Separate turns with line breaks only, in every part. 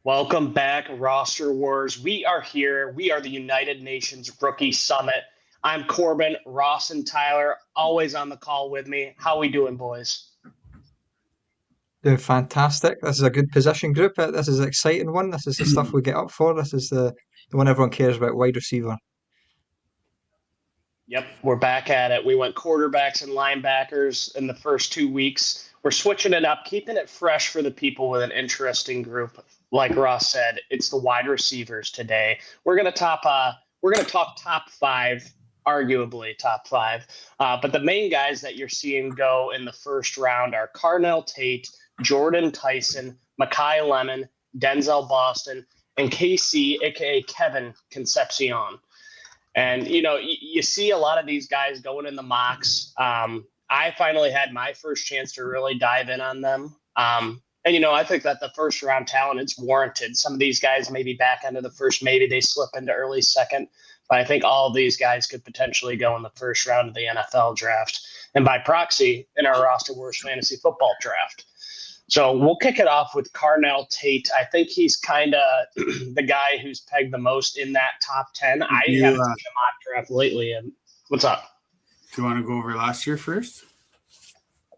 Welcome back, Roster Wars. We are here. We are the United Nations Rookie Summit. I'm Corbin, Ross, and Tyler, always on the call with me. How we doing, boys?
Doing fantastic. This is a good position group. This is an exciting one. This is the stuff we get up for. This is the one everyone cares about, wide receiver.
Yep, we're back at it. We went quarterbacks and linebackers in the first 2 weeks. We're switching it up, keeping it fresh for the people with an interesting group. Like Ross said, it's the wide receivers today. We're gonna talk top five, arguably top five. But the main guys that you're seeing go in the first round are Carnell Tate, Jordyn Tyson, Makai Lemon, Denzel Boston, and KC, aka Kevin Concepcion. And you see a lot of these guys going in the mocks. I finally had my first chance to really dive in on them. And I think that the first round talent it's warranted. Some of these guys maybe back end of the first, maybe they slip into early second. But I think all of these guys could potentially go in the first round of the NFL draft, and by proxy in our roster wars fantasy football draft. So we'll kick it off with Carnell Tate. I think he's kind of the guy who's pegged the most in that top 10. I
You,
haven't seen a mock draft lately. And what's up?
do you want to go over last year first?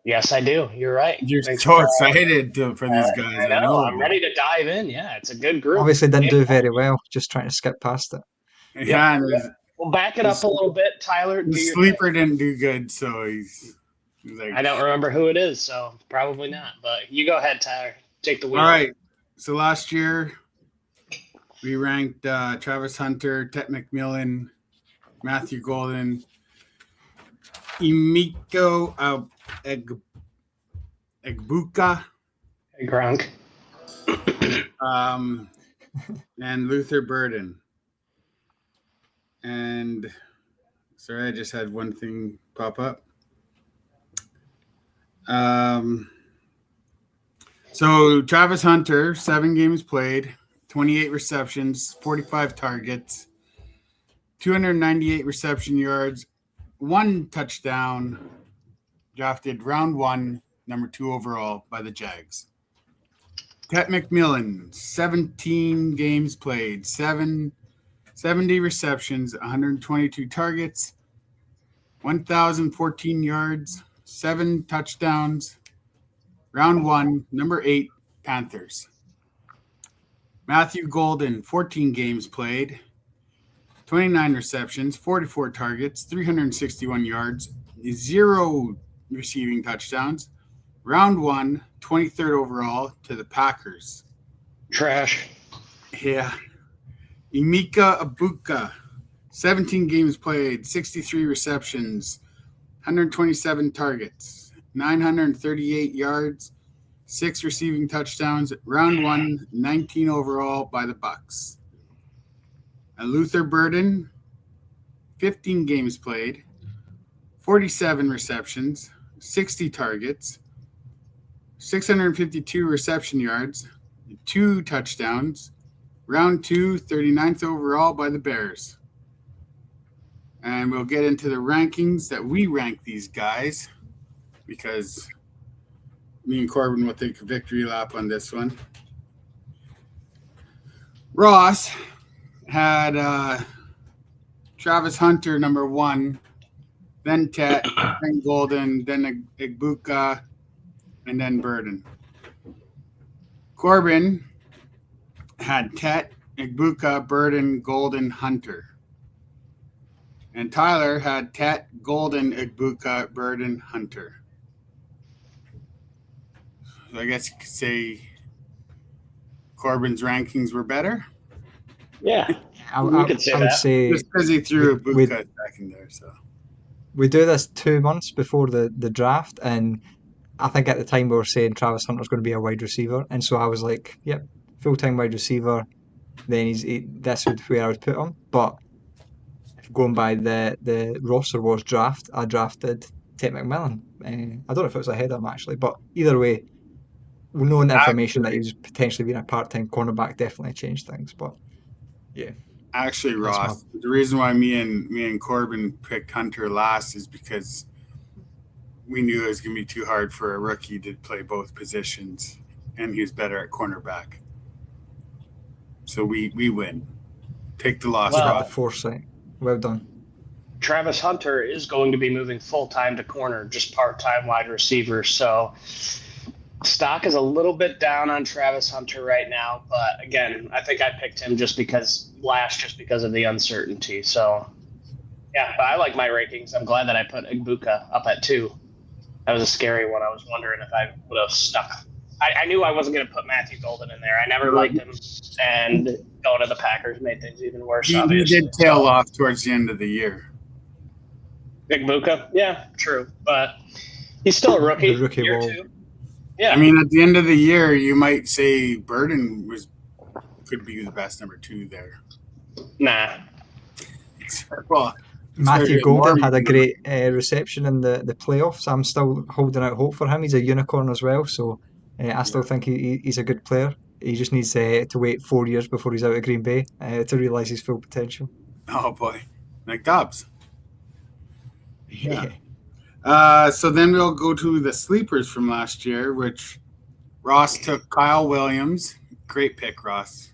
Yes, I do. You're right.
You're
Thanks
so
for,
excited for these guys.
I know. I'm ready to dive in. Yeah, it's a good group.
Obviously didn't do very well, just trying to skip past it.
Yeah, and
We'll back it up a little bit, Tyler.
the sleeper didn't do good, so he's like.
I don't remember who it is, so probably not. But you go ahead, Tyler. Take the wheel.
All right. So last year we ranked Travis Hunter, Tet McMillan, Matthew Golden, Emiko Egbuka,
Hey, Gronk.
and Luther Burden. And sorry, I just had one thing pop up. So Travis Hunter, 7 games played, 28 receptions, 45 targets, 298 reception yards, 1 touchdown, drafted round 1, number 2 overall by the Jags. Tet McMillan, 17 games played, 70 receptions, 122 targets, 1,014 yards, 7 touchdowns. Round 1, number 8, Panthers. Matthew Golden, 14 games played, 29 receptions, 44 targets, 361 yards, 0 receiving touchdowns. Round 1, 23rd overall to the Packers.
Trash.
Yeah. Emeka Egbuka, 17 games played, 63 receptions, 127 targets, 938 yards, 6 receiving touchdowns. Round 1, 19 overall by the Bucks. And Luther Burden, 15 games played, 47 receptions, 60 targets, 652 reception yards, 2 touchdowns. Round 2, 39th overall by the Bears. And we'll get into the rankings that we rank these guys because me and Corbin will take a victory lap on this one. Ross had Travis Hunter number 1, then Tet, then Golden, then Egbuka, and then Burden. Corbin had Tet, Egbuka, Burden, Golden, Hunter. And Tyler had Tet, Golden, Egbuka, Burden, Hunter. So I guess you could say Corbin's rankings were better.
Yeah,
I
could say
would
that.
say
Just because he threw Egbuka back in there. So
we do this 2 months before the draft, and I think at the time we were saying Travis Hunter's going to be a wide receiver, and so I was like, yep, full-time wide receiver. Then that's where I would put him. But going by the roster was draft, I drafted Tate McMillan. I don't know if it was ahead of him actually, but either way, knowing the information that he was potentially being a part-time cornerback definitely changed things. But yeah,
actually, Ross, the reason why me and Corbin picked Hunter last is because we knew it was going to be too hard for a rookie to play both positions, and he was better at cornerback. So we win. Take the loss,
Well,
Ross.
Foresight. Well done.
Travis Hunter is going to be moving full-time to corner, just part-time wide receiver. So stock is a little bit down on Travis Hunter right now. But again, I think I picked him just because of the uncertainty. So yeah, but I like my rankings. I'm glad that I put Igbuka up at 2. That was a scary one. I was wondering if I would have stuck. I knew I wasn't going to put Matthew Golden in there. I never liked him. And going to the Packers made things even worse,
He
obviously.
did tail off towards the end of the year.
Igbuka? Yeah, true. But he's still a rookie.
The rookie
year
wall.
2. Yeah.
I mean, at the end of the year, you might say Burden could be the best number 2 there.
Nah.
Well,
Matthew Golden had a great reception in the playoffs. I'm still holding out hope for him. He's a unicorn as well, so I still think he's a good player. He just needs to wait 4 years before he's out of Green Bay to realise his full potential.
Oh, boy. Like Dobbs.
Yeah.
So then we'll go to the sleepers from last year, which Ross took Kyle Williams. Great pick, Ross.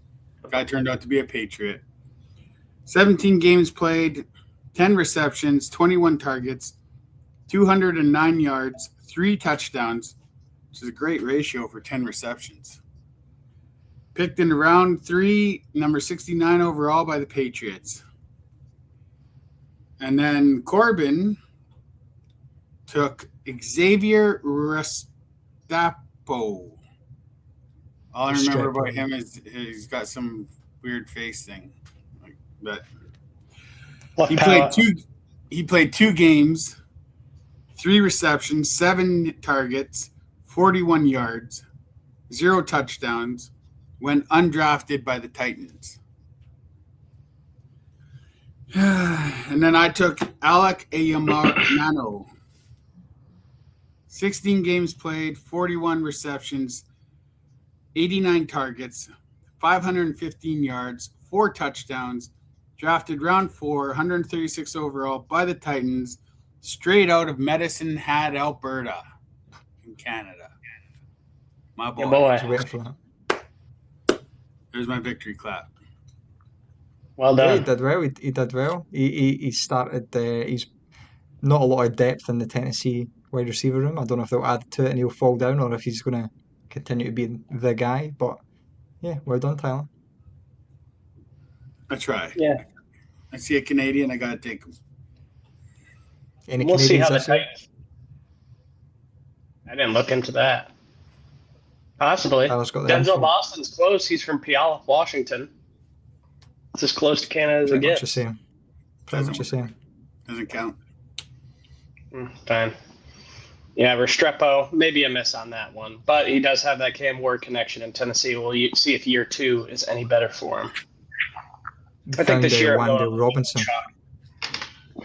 Guy turned out to be a Patriot. 17 games played, 10 receptions, 21 targets, 209 yards, 3 touchdowns, which is a great ratio for 10 receptions. Picked in round 3, number 69 overall by the Patriots. And then Corbin took Xavier Restrepo. All I remember about him is he's got some weird face thing. But he played 2 games, 3 receptions, 7 targets, 41 yards, 0 touchdowns, went undrafted by the Titans. And then I took Alec Ayamano. 16 games played, 41 receptions, 89 targets, 515 yards, 4 touchdowns, drafted round 4, 136 overall by the Titans, straight out of Medicine Hat, Alberta, in Canada. My boy. There's my victory clap.
Well done.
Yeah, he did well. He did well. He started. He's not a lot of depth in the Tennessee wide receiver room. I don't know if they'll add to it and he'll fall down, or if he's going to continue to be the guy. But yeah, well done, Tyler.
I try.
Yeah.
I see a Canadian, I gotta take him.
We'll see how the Titans. I didn't look into that. Possibly. Denzel Boston's close. He's from Puyallup, Washington. It's as close to Canada as it gets.
Pretty much the same.
Doesn't count.
Fine. Yeah, Restrepo, maybe a miss on that one. But he does have that Cam Ward connection in Tennessee. We'll see if year 2 is any better for him. I think this year
Wandale Robinson.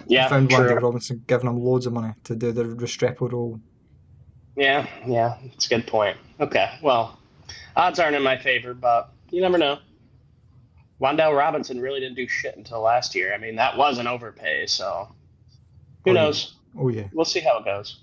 Yeah,
found Wandale Robinson giving him loads of money to do the Restrepo role.
Yeah, that's a good point. Okay, well, odds aren't in my favor, but you never know. Wandale Robinson really didn't do shit until last year. I mean, that was an overpay, so who knows?
Oh, yeah.
We'll see how it goes.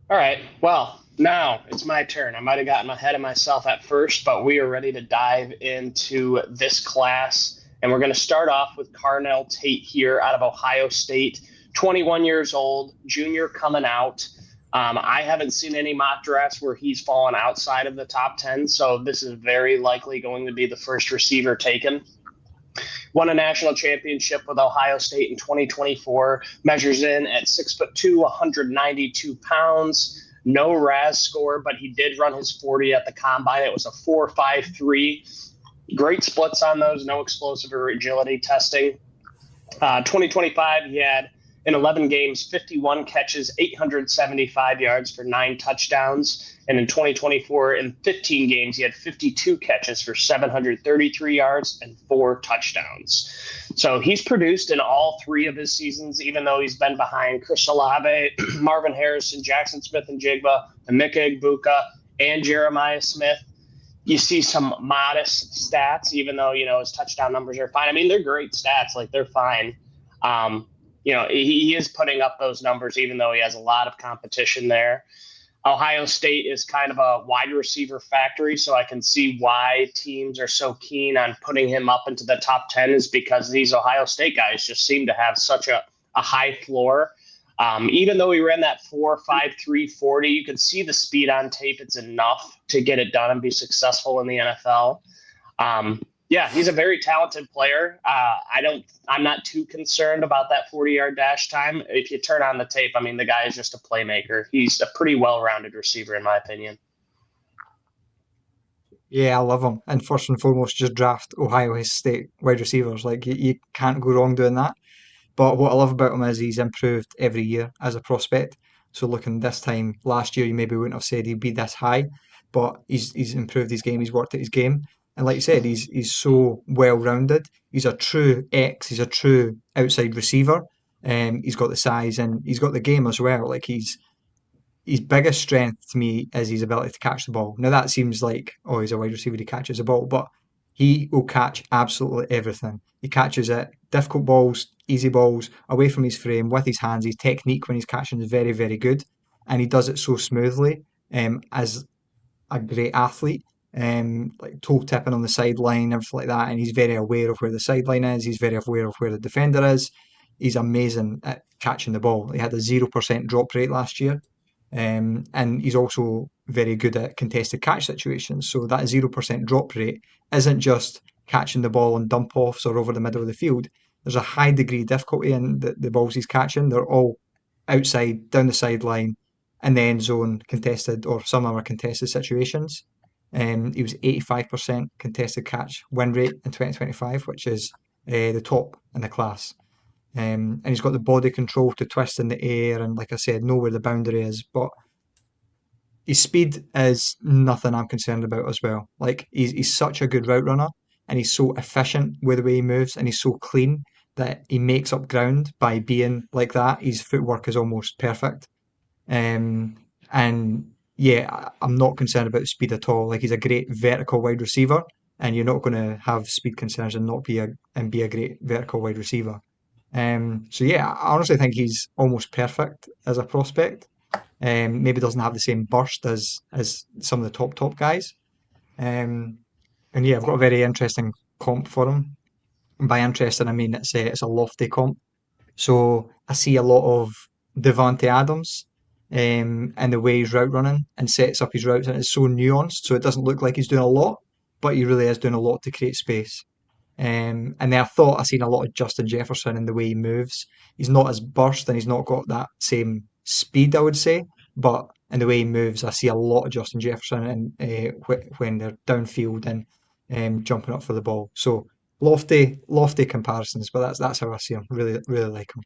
All right, well, now it's my turn. I might have gotten ahead of myself at first, but we are ready to dive into this class. And we're going to start off with Carnell Tate here out of Ohio State, 21 years old, junior coming out. I haven't seen any mock drafts where he's fallen outside of the top 10, so this is very likely going to be the first receiver taken. Won a national championship with Ohio State in 2024, measures in at 6'2", 192 pounds. No RAS score, but he did run his 40 at the combine. It was a 4.53. Great splits on those, no explosive or agility testing. 2025, he had in 11 games, 51 catches, 875 yards for 9 touchdowns. And in 2024, in 15 games, he had 52 catches for 733 yards and 4 touchdowns. So he's produced in all 3 of his seasons, even though he's been behind Chris Olave, Marvin Harrison, Jackson Smith-Njigba, Emeka Egbuka, and Jeremiah Smith. You see some modest stats, even though, his touchdown numbers are fine. I mean, they're great stats. Like, they're fine. He is putting up those numbers, even though he has a lot of competition there. Ohio State is kind of a wide receiver factory, so I can see why teams are so keen on putting him up into the top 10 is because these Ohio State guys just seem to have such a high floor. Even though he ran that 4.53 40, you can see the speed on tape. It's enough to get it done and be successful in the NFL. Yeah, he's a very talented player. I'm not too concerned about that 40-yard dash time. If you turn on the tape, I mean, the guy is just a playmaker. He's a pretty well-rounded receiver, in my opinion.
Yeah, I love him. And first and foremost, just draft Ohio State wide receivers. Like you can't go wrong doing that. But what I love about him is he's improved every year as a prospect. So looking this time last year, you maybe wouldn't have said he'd be this high, but he's improved his game. He's worked at his game, and like you said, he's so well rounded. He's a true X. He's a true outside receiver. He's got the size and he's got the game as well. Like his biggest strength to me is his ability to catch the ball. Now that seems like, oh, he's a wide receiver, he catches the ball, but he will catch absolutely everything. He catches it, difficult balls, easy balls, away from his frame, with his hands. His technique when he's catching is very, very good, and he does it so smoothly. As a great athlete, like toe tipping on the sideline, everything like that, and he's very aware of where the sideline is. He's very aware of where the defender is. He's amazing at catching the ball. He had a 0% drop rate last year. And he's also very good at contested catch situations. So that 0% drop rate isn't just catching the ball on dump offs or over the middle of the field. There's a high degree of difficulty in the balls he's catching. They're all outside, down the sideline, in the end zone, contested, or some of them are contested situations. He was 85% contested catch win rate in 2025, which is the top in the class. And he's got the body control to twist in the air and, like I said, know where the boundary is. But his speed is nothing I'm concerned about as well. Like he's such a good route runner, and he's so efficient with the way he moves, and he's so clean that he makes up ground by being like that. His footwork is almost perfect. Um, and yeah, I'm not concerned about speed at all. Like he's a great vertical wide receiver, and you're not going to have speed concerns and not be a great vertical wide receiver. So yeah, I honestly think he's almost perfect as a prospect. Maybe doesn't have the same burst as some of the top guys. Um, and yeah, I've got a very interesting comp for him. And by interesting, I mean it's a lofty comp. So I see a lot of Devonte Adams, and the way he's route running and sets up his routes, and it's so nuanced, so it doesn't look like he's doing a lot, but he really is doing a lot to create space. And then I thought I seen a lot of Justin Jefferson in the way he moves. He's not as burst and he's not got that same speed, I would say, but in the way he moves, I see a lot of Justin Jefferson and when they're downfield and jumping up for the ball. So lofty comparisons, but that's how I see him. Really, really like him.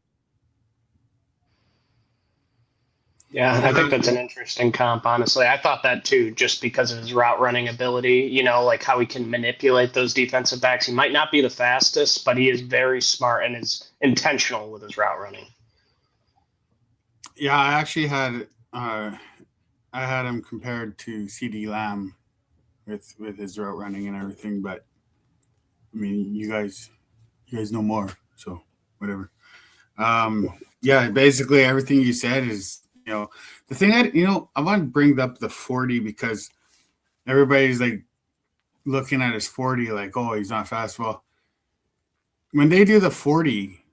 Yeah, I think that's an interesting comp, honestly. I thought that too, just because of his route running ability, like how he can manipulate those defensive backs. He might not be the fastest, but he is very smart and is intentional with his route running.
Yeah, I actually had him compared to CD Lamb with his route running and everything, but I mean you guys know more, so whatever. Yeah, basically everything you said is the thing that, I want to bring up the 40 because everybody's like looking at his 40 like, oh, he's not fast. Well, when they do the 40,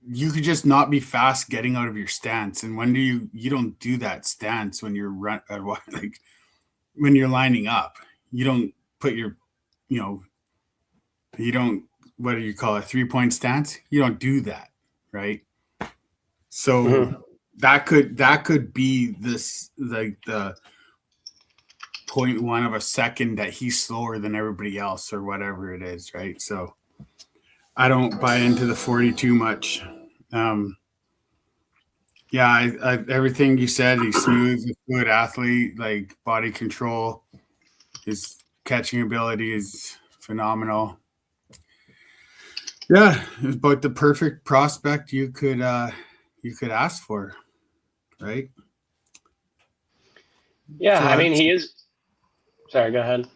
you could just not be fast getting out of your stance. And when you don't do that stance when you're like when you're lining up, you don't put your, you don't, what do you call it? 3-point stance. You don't do that. Right. So that could be this, like the 0.1 of a second that he's slower than everybody else or whatever it is, right? So I don't buy into the 40 too much. Yeah, everything you said, he's smooth, good athlete, like body control, his catching ability is phenomenal. Yeah, it's about the perfect prospect you could ask for, right?
Yeah, so I mean, he is. Sorry, go ahead.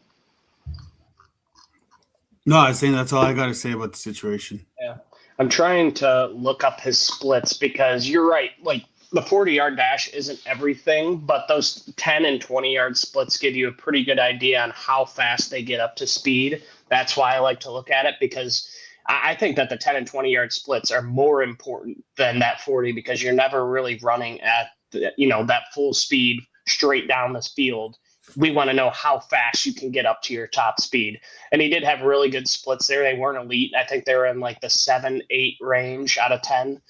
No, I was saying that's all I got to say about the situation.
Yeah, I'm trying to look up his splits because you're right. Like the 40-yard dash isn't everything, but those 10 and 20-yard splits give you a pretty good idea on how fast they get up to speed. That's why I like to look at it, because I think that the 10 and 20-yard splits are more important than that 40, because you're never really running at that full speed straight down this field. We want to know how fast you can get up to your top speed. And he did have really good splits there. They weren't elite. I think they were in like the 7-8 range out of 10.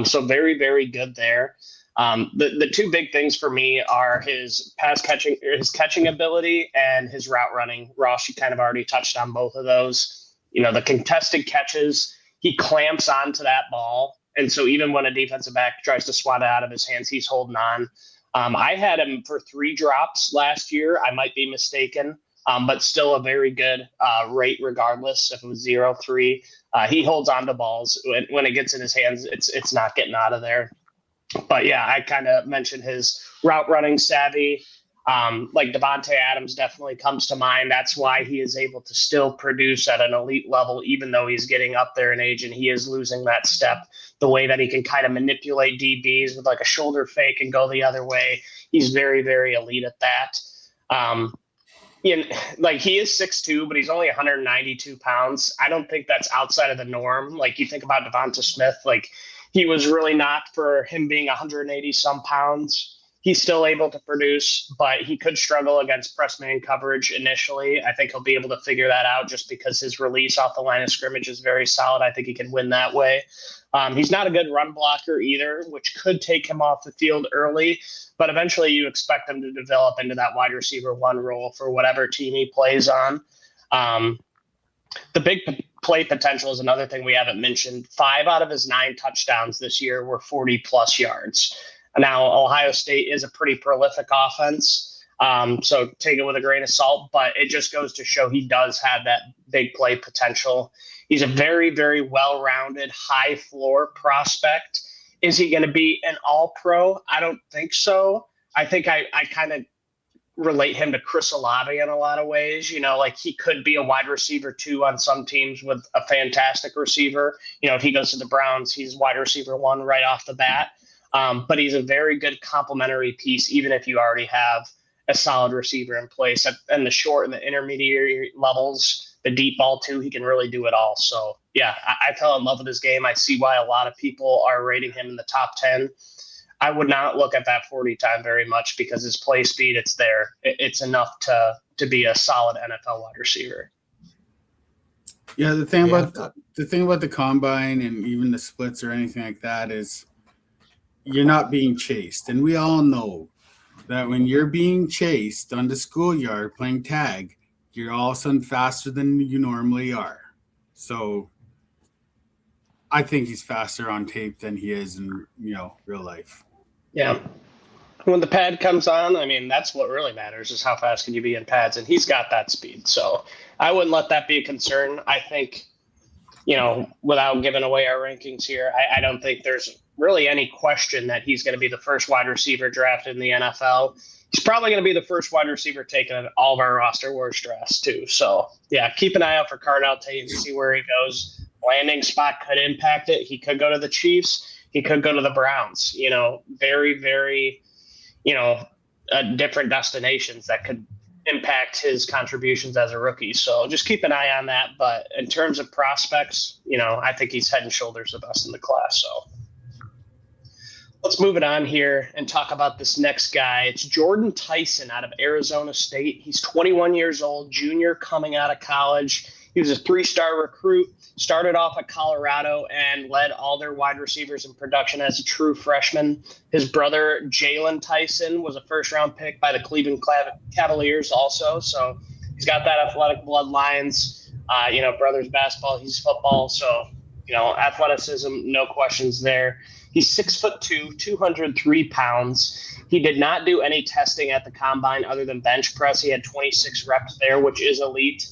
So very, very good there. The two big things for me are his catching ability and his route running. Ross, you kind of already touched on both of those. The contested catches, he clamps onto that ball. And so even when a defensive back tries to swat it out of his hands, he's holding on. I had him for 3 drops last year. I might be mistaken, but still a very good rate regardless if it was 0-3. He holds on to balls. When it gets in his hands, it's not getting out of there. But yeah, I kind of mentioned his route running savvy. Like Devontae Adams definitely comes to mind. That's why he is able to still produce at an elite level, even though he's getting up there in age and he is losing that step. The way that he can kind of manipulate DBs with like a shoulder fake and go the other way, he's very, very elite at that. Like he is 6'2", but he's only 192 pounds. I don't think that's outside of the norm. Like you think about Devonta Smith, like he was really not, for him being 180 some pounds. He's still able to produce, but he could struggle against press man coverage initially. I think he'll be able to figure that out just because his release off the line of scrimmage is very solid. I think he can win that way. He's not a good run blocker either, which could take him off the field early, but eventually you expect him to develop into that wide receiver 1 role for whatever team he plays on. The big play potential is another thing we haven't mentioned. 5 out of his 9 touchdowns this year were 40-plus yards. Now, Ohio State is a pretty prolific offense, so take it with a grain of salt, but it just goes to show he does have that big play potential. He's a very, very well-rounded, high-floor prospect. Is he going to be an all-pro? I don't think so. I think I kind of relate him to Chris Olave in a lot of ways. Like he could be a wide receiver 2 on some teams with a fantastic receiver. If he goes to the Browns, he's wide receiver 1 right off the bat. But he's a very good complementary piece, even if you already have a solid receiver in place. And the short and the intermediate levels, the deep ball too, he can really do it all. So, yeah, I fell in love with his game. I see why a lot of people are rating him in the top 10. I would not look at that 40 time very much because his play speed, it's there. It's enough to be a solid NFL wide receiver.
Yeah, the thing about the combine and even the splits or anything like that is you're not being chased. And we all know that when you're being chased on the schoolyard playing tag, you're all of a sudden faster than you normally are. So I think he's faster on tape than he is in real life.
Yeah. When the pad comes on, I mean, that's what really matters is how fast can you be in pads, and he's got that speed. So I wouldn't let that be a concern. I think, without giving away our rankings here, I don't think there's really any question that he's going to be the first wide receiver drafted in the NFL. He's probably going to be the first wide receiver taken in all of our roster wars drafts too. So yeah, keep an eye out for Carnell Tate and see where he goes. Landing spot could impact it. He could go to the Chiefs. He could go to the Browns. Very, very, different destinations that could impact his contributions as a rookie. So just keep an eye on that. But in terms of prospects, I think he's head and shoulders the best in the class. So let's move it on here and talk about this next guy. It's Jordyn Tyson out of Arizona State. He's 21 years old, junior coming out of college. He was a 3-star recruit, started off at Colorado and led all their wide receivers in production as a true freshman. His brother, Jalen Tyson, was a first-round pick by the Cleveland Cavaliers also. So he's got that athletic bloodlines. Brothers basketball, he's football. So, athleticism, no questions there. He's 6'2", 203 pounds. He did not do any testing at the combine other than bench press. He had 26 reps there, which is elite.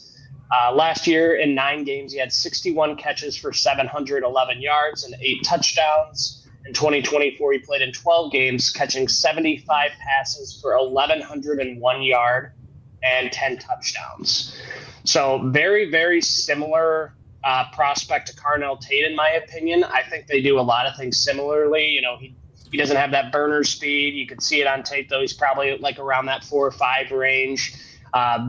Last year in 9 games, he had 61 catches for 711 yards and 8 touchdowns. In 2024, he played in 12 games, catching 75 passes for 1,101 yard and 10 touchdowns. So very, very similar prospect to Carnell Tate, in my opinion. I think they do a lot of things similarly. He He doesn't have that burner speed. You could see it on tape, though. He's probably like around that 4 or 5 range.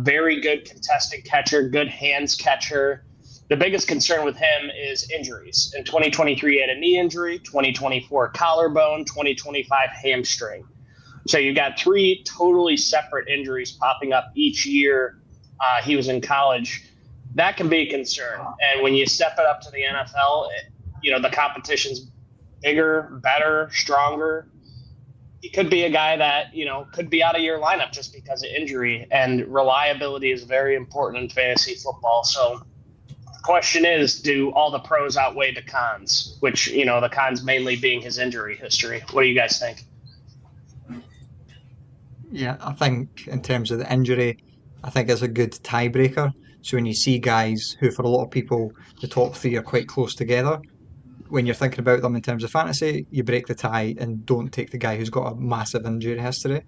Very good contested catcher, good hands catcher. The biggest concern with him is injuries. In 2023, he had a knee injury, 2024 collarbone, 2025 hamstring. So you got 3 totally separate injuries popping up each year he was in college. That can be a concern. And when you step it up to the NFL, the competition's bigger, better, stronger. He could be a guy that, could be out of your lineup just because of injury. And reliability is very important in fantasy football. So the question is, do all the pros outweigh the cons? Which, the cons mainly being his injury history. What do you guys think?
Yeah, I think in terms of the injury, I think it's a good tiebreaker. So when you see guys who, for a lot of people, the top 3 are quite close together, when you're thinking about them in terms of fantasy, you break the tie and don't take the guy who's got a massive injury history.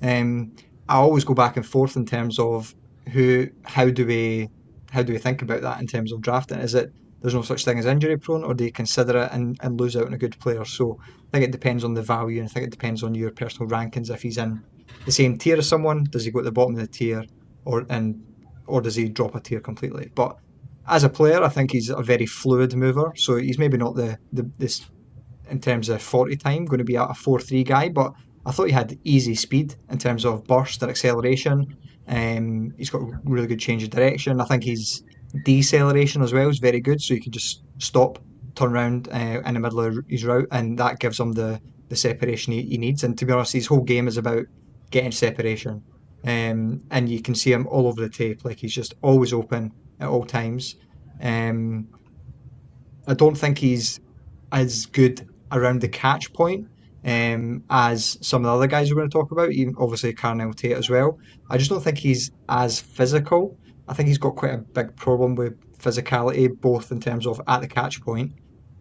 I always go back and forth in terms of how do we think about that in terms of drafting? Is it there's no such thing as injury prone, or do you consider it and lose out on a good player? So I think it depends on the value, and I think it depends on your personal rankings. If he's in the same tier as someone, does he go at the bottom of the tier, or does he drop a tier completely? But as a player, I think he's a very fluid mover. So he's maybe not this in terms of 40 time going to be a 4.3 guy, but I thought he had easy speed in terms of burst and acceleration. He's got really good change of direction. I think his deceleration as well is very good, so he can just stop, turn around in the middle of his route, and that gives him the separation he needs. And to be honest, his whole game is about getting separation. And you can see him all over the tape, like he's just always open at all times. I don't think he's as good around the catch point as some of the other guys we're going to talk about, even obviously Carnell Tate as well. I just don't think he's as physical. I think he's got quite a big problem with physicality, both in terms of at the catch point,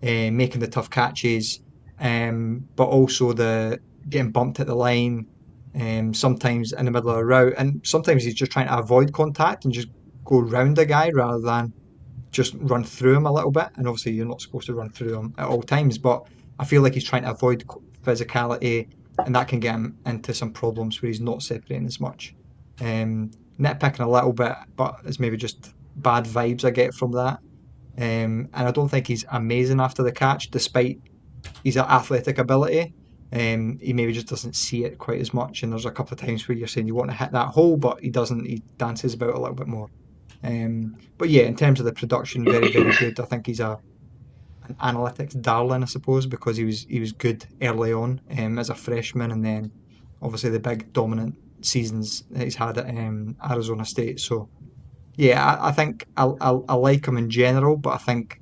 making the tough catches, but also the getting bumped at the line, sometimes in the middle of a route, and sometimes he's just trying to avoid contact and just go round the guy rather than just run through him a little bit. And obviously, you're not supposed to run through him at all times, but I feel like he's trying to avoid physicality, and that can get him into some problems where he's not separating as much. Nitpicking a little bit, but it's maybe just bad vibes I get from that. And I don't think he's amazing after the catch, despite his athletic ability. He maybe just doesn't see it quite as much, and there's a couple of times where you're saying you want to hit that hole, but he doesn't. He dances about a little bit more. But yeah, in terms of the production, very, very good. I think he's an analytics darling, I suppose, because he was good early on as a freshman, and then obviously the big dominant seasons that he's had at Arizona State. So yeah, I think I like him in general, but I think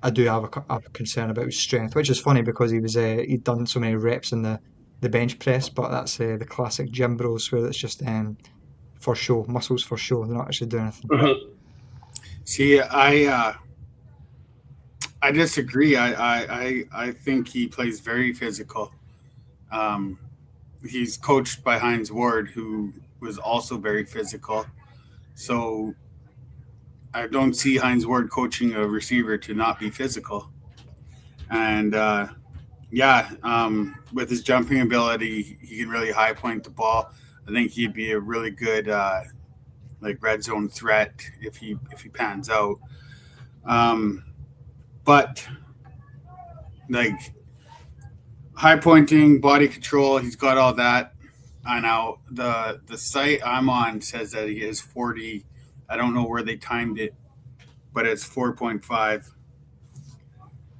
I do have a concern about his strength, which is funny because he'd done so many reps in the bench press, but that's the classic gym bros where it's just for show, muscles for show. They're not actually doing anything.
Mm-hmm.
See, I disagree. I think he plays very physical. He's coached by Hines Ward, who was also very physical. So I don't see Hines Ward coaching a receiver to not be physical. And with his jumping ability, he can really high point the ball. I think he'd be a really good red zone threat if he pans out. But like high pointing, body control, he's got all that. I know the site I'm on says that he is 40. I don't know where they timed it, but it's 4.5.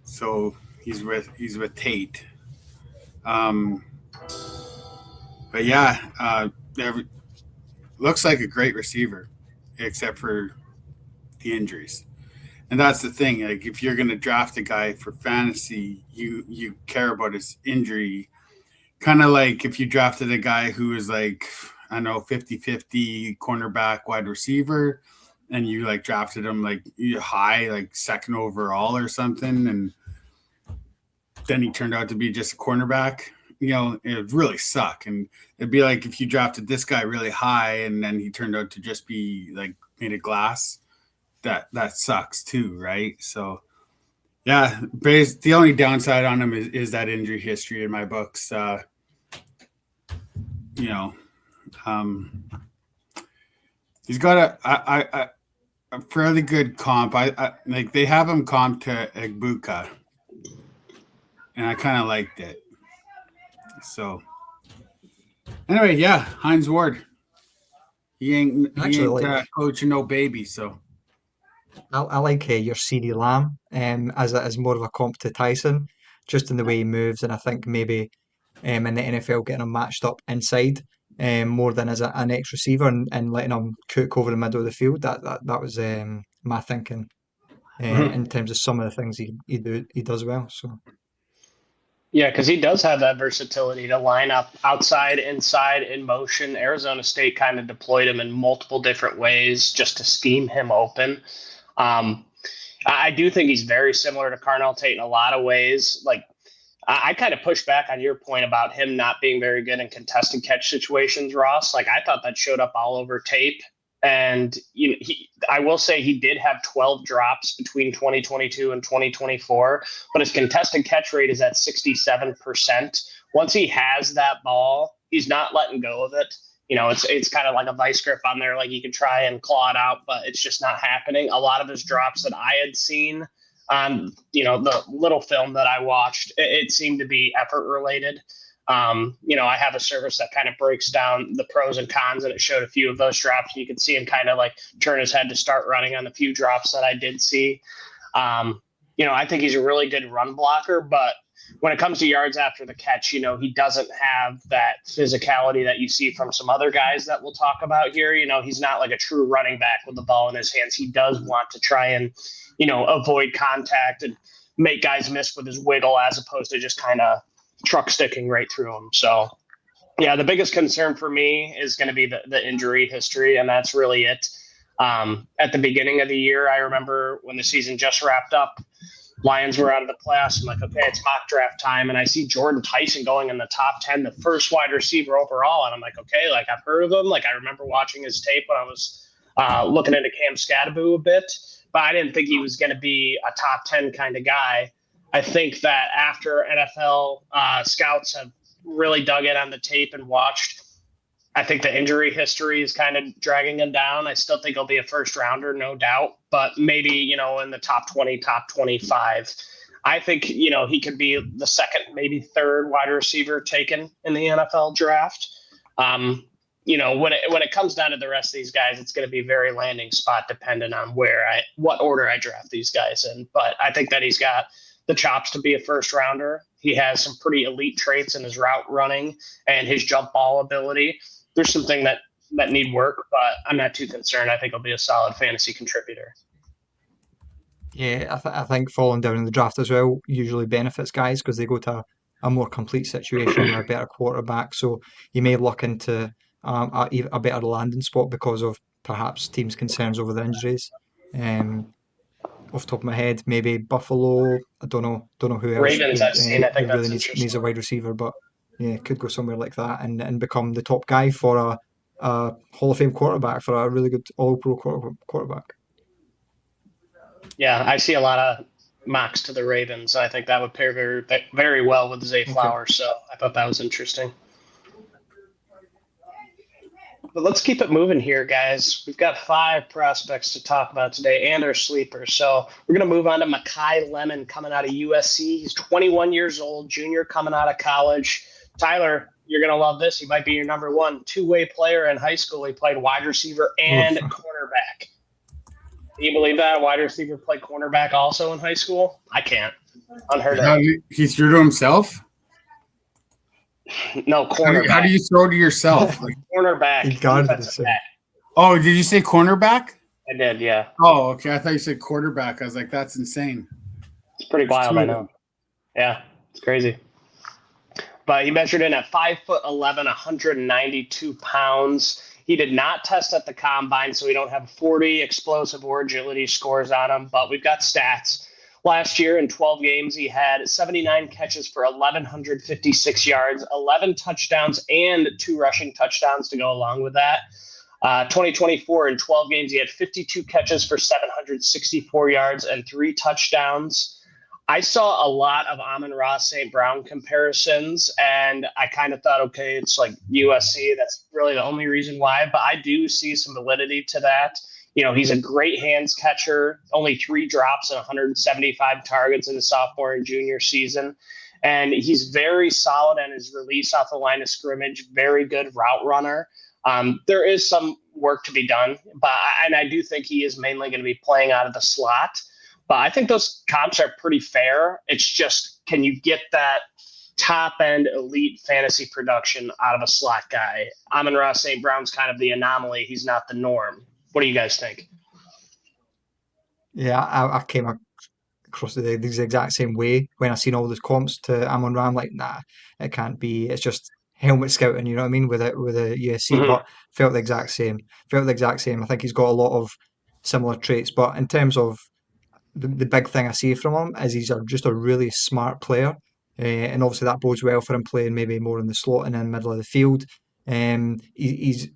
So he's with Tate. But yeah, looks like a great receiver, except for the injuries. And that's the thing. Like, if you're going to draft a guy for fantasy, you care about his injury. Kind of like if you drafted a guy who is like, I don't know, 50-50 cornerback, wide receiver, and you like drafted him like high, like second overall or something, and then he turned out to be just a cornerback. It would really suck. And it'd be like if you drafted this guy really high and then he turned out to just be like made of glass. That sucks too, right? So Yeah, the only downside on him is that injury history in my books. You know, he's got a fairly good comp. I like they have him comp to Egbuka, and I kind of liked it. So anyway, yeah, Hines Ward. He ain't
Actually,
coaching no baby. So
I like your CeeDee Lamb as more of a comp to Tyson, just in the way he moves, and I think maybe in the NFL getting him matched up inside more than as an X receiver and letting him cook over the middle of the field. That was my thinking in terms of some of the things he does well. So
Yeah, because he does have that versatility to line up outside, inside, in motion. Arizona State kind of deployed him in multiple different ways just to scheme him open. Um, I do think he's very similar to Carnell Tate in a lot of ways. Like I kind of push back on your point about him not being very good in contested catch situations, Ross. Like I thought that showed up all over tape. And I will say he did have 12 drops between 2022 and 2024, but his contested catch rate is at 67%. Once he has that ball, he's not letting go of it. It's kind of like a vice grip on there, like you can try and claw it out, but it's just not happening. A lot of his drops that I had seen on, the little film that I watched, it seemed to be effort related. I have a service that kind of breaks down the pros and cons, and it showed a few of those drops. You could see him kind of like turn his head to start running on the few drops that I did see. I think he's a really good run blocker, but when it comes to yards after the catch, he doesn't have that physicality that you see from some other guys that we'll talk about here. He's not like a true running back with the ball in his hands. He does want to try and, avoid contact and make guys miss with his wiggle as opposed to just kind of truck sticking right through him. So, yeah, the biggest concern for me is going to be the injury history, and that's really it. At the beginning of the year, I remember when the season just wrapped up, Lions were out of the playoffs. I'm like, okay, it's mock draft time. And I see Jordyn Tyson going in the top 10, the first wide receiver overall. And I'm like, okay, like I've heard of him. Like I remember watching his tape when I was looking into Cam Scadaboo a bit, but I didn't think he was going to be a top 10 kind of guy. I think that after NFL scouts have really dug in on the tape and watched, I think the injury history is kind of dragging him down. I still think he'll be a first rounder, no doubt, but maybe, in the top 20, top 25. I think, he could be the second, maybe third wide receiver taken in the NFL draft. When it comes down to the rest of these guys, it's going to be very landing spot dependent on what order I draft these guys in. But I think that he's got the chops to be a first rounder. He has some pretty elite traits in his route running and his jump ball ability. There's something that need work, but I'm not too concerned. I think he'll be a solid fantasy contributor.
yeah, I think falling down in the draft as well usually benefits guys because they go to a more complete situation with a better quarterback. So you may look into a better landing spot because of perhaps teams' concerns over the injuries. Off the top of my head, maybe Buffalo. I don't know who else
Ravens I've seen. I think
who really
that's
needs a wide receiver, but yeah, could go somewhere like that and become the top guy for a Hall of Fame quarterback, for a really good All Pro quarterback.
Yeah, I see a lot of mocks to the Ravens. I think that would pair very, very well with Zay Flowers. So I thought that was interesting. But let's keep it moving here, guys. We've got 5 prospects to talk about today and our sleepers. So we're going to move on to Makai Lemon coming out of USC. He's 21 years old, junior coming out of college. Tyler, you're going to love this. He might be your number 1 two-way player in high school. He played wide receiver and cornerback. Can you believe that? A wide receiver played cornerback also in high school? I can't. Unheard of.
He threw to himself?
No, cornerback.
How do you throw to yourself?
Cornerback.
He guarded it.
Oh, did you say cornerback?
I did, yeah.
Oh, okay. I thought you said quarterback. I was like, that's insane.
It's pretty wild, I know. Yeah, it's crazy. But he measured in at 5'11", 192 pounds. He did not test at the combine, so we don't have 40 explosive or agility scores on him, but we've got stats. Last year in 12 games, he had 79 catches for 1,156 yards, 11 touchdowns, and 2 rushing touchdowns to go along with that. 2024 in 12 games, he had 52 catches for 764 yards and 3 touchdowns. I saw a lot of Amon-Ra St. Brown comparisons, and I kind of thought, okay, it's like USC. That's really the only reason why. But I do see some validity to that. He's a great hands catcher, only 3 drops and 175 targets in his sophomore and junior season. And he's very solid on his release off the line of scrimmage, very good route runner. There is some work to be done, and I do think he is mainly going to be playing out of the slot. But I think those comps are pretty fair. It's just, can you get that top end elite fantasy production out of a slot guy? Amon-Ra St. Brown's kind of the anomaly. He's not the norm. What do you guys think?
Yeah, I came across the exact same way when I seen all those comps to Amon-Ra. I'm like, nah, it can't be. It's just helmet scouting, you know what I mean, with a USC.
Mm-hmm.
But felt the exact same. Felt the exact same. I think he's got a lot of similar traits. But in terms of the big thing I see from him is he's just a really smart player. And obviously that bodes well for him playing maybe more in the slot and in the middle of the field. He's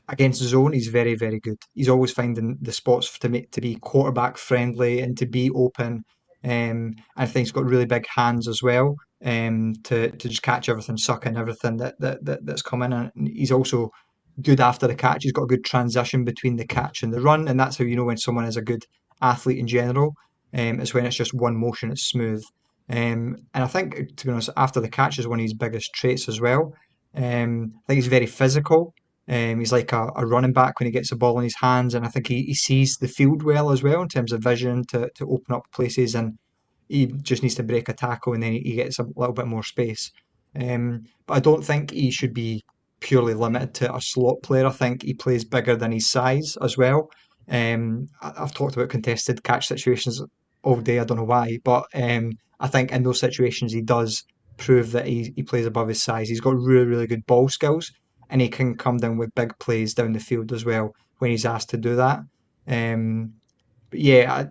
against zone, he's very, very good. He's always finding the spots to be quarterback friendly and to be open. I think he's got really big hands as well. To just catch everything, suck in everything that's coming. And he's also good after the catch. He's got a good transition between the catch and the run, and that's how you know when someone is a good athlete in general. Is when it's just one motion, it's smooth. And I think, to be honest, after the catch is one of his biggest traits as well. I think he's very physical. He's like a running back when he gets the ball in his hands, and I think he sees the field well as well in terms of vision to open up places, and he just needs to break a tackle and then he gets a little bit more space. But I don't think he should be purely limited to a slot player. I think he plays bigger than his size as well. I've talked about contested catch situations all day. I don't know why, but I think in those situations he does prove that he plays above his size. He's got really, really good ball skills, and he can come down with big plays down the field as well when he's asked to do that. But yeah,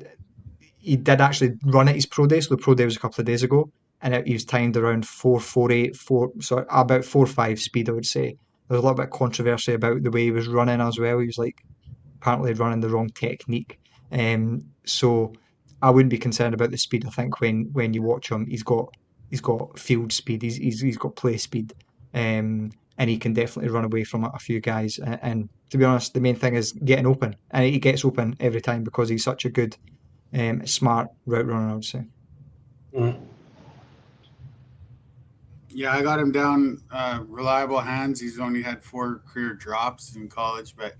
he did actually run at his pro day. So the pro day was a couple of days ago, and he was timed around 4.48, so about 4.5 speed, I would say. There was a little bit of controversy about the way he was running as well. He was like apparently running the wrong technique. So I wouldn't be concerned about the speed. I think when you watch him, he's got field speed. He's got play speed, and he can definitely run away from a few guys. And to be honest, the main thing is getting open, and he gets open every time because he's such a good, smart route runner, I would say.
Mm-hmm.
Yeah, I got him down reliable hands. He's only had 4 career drops in college, but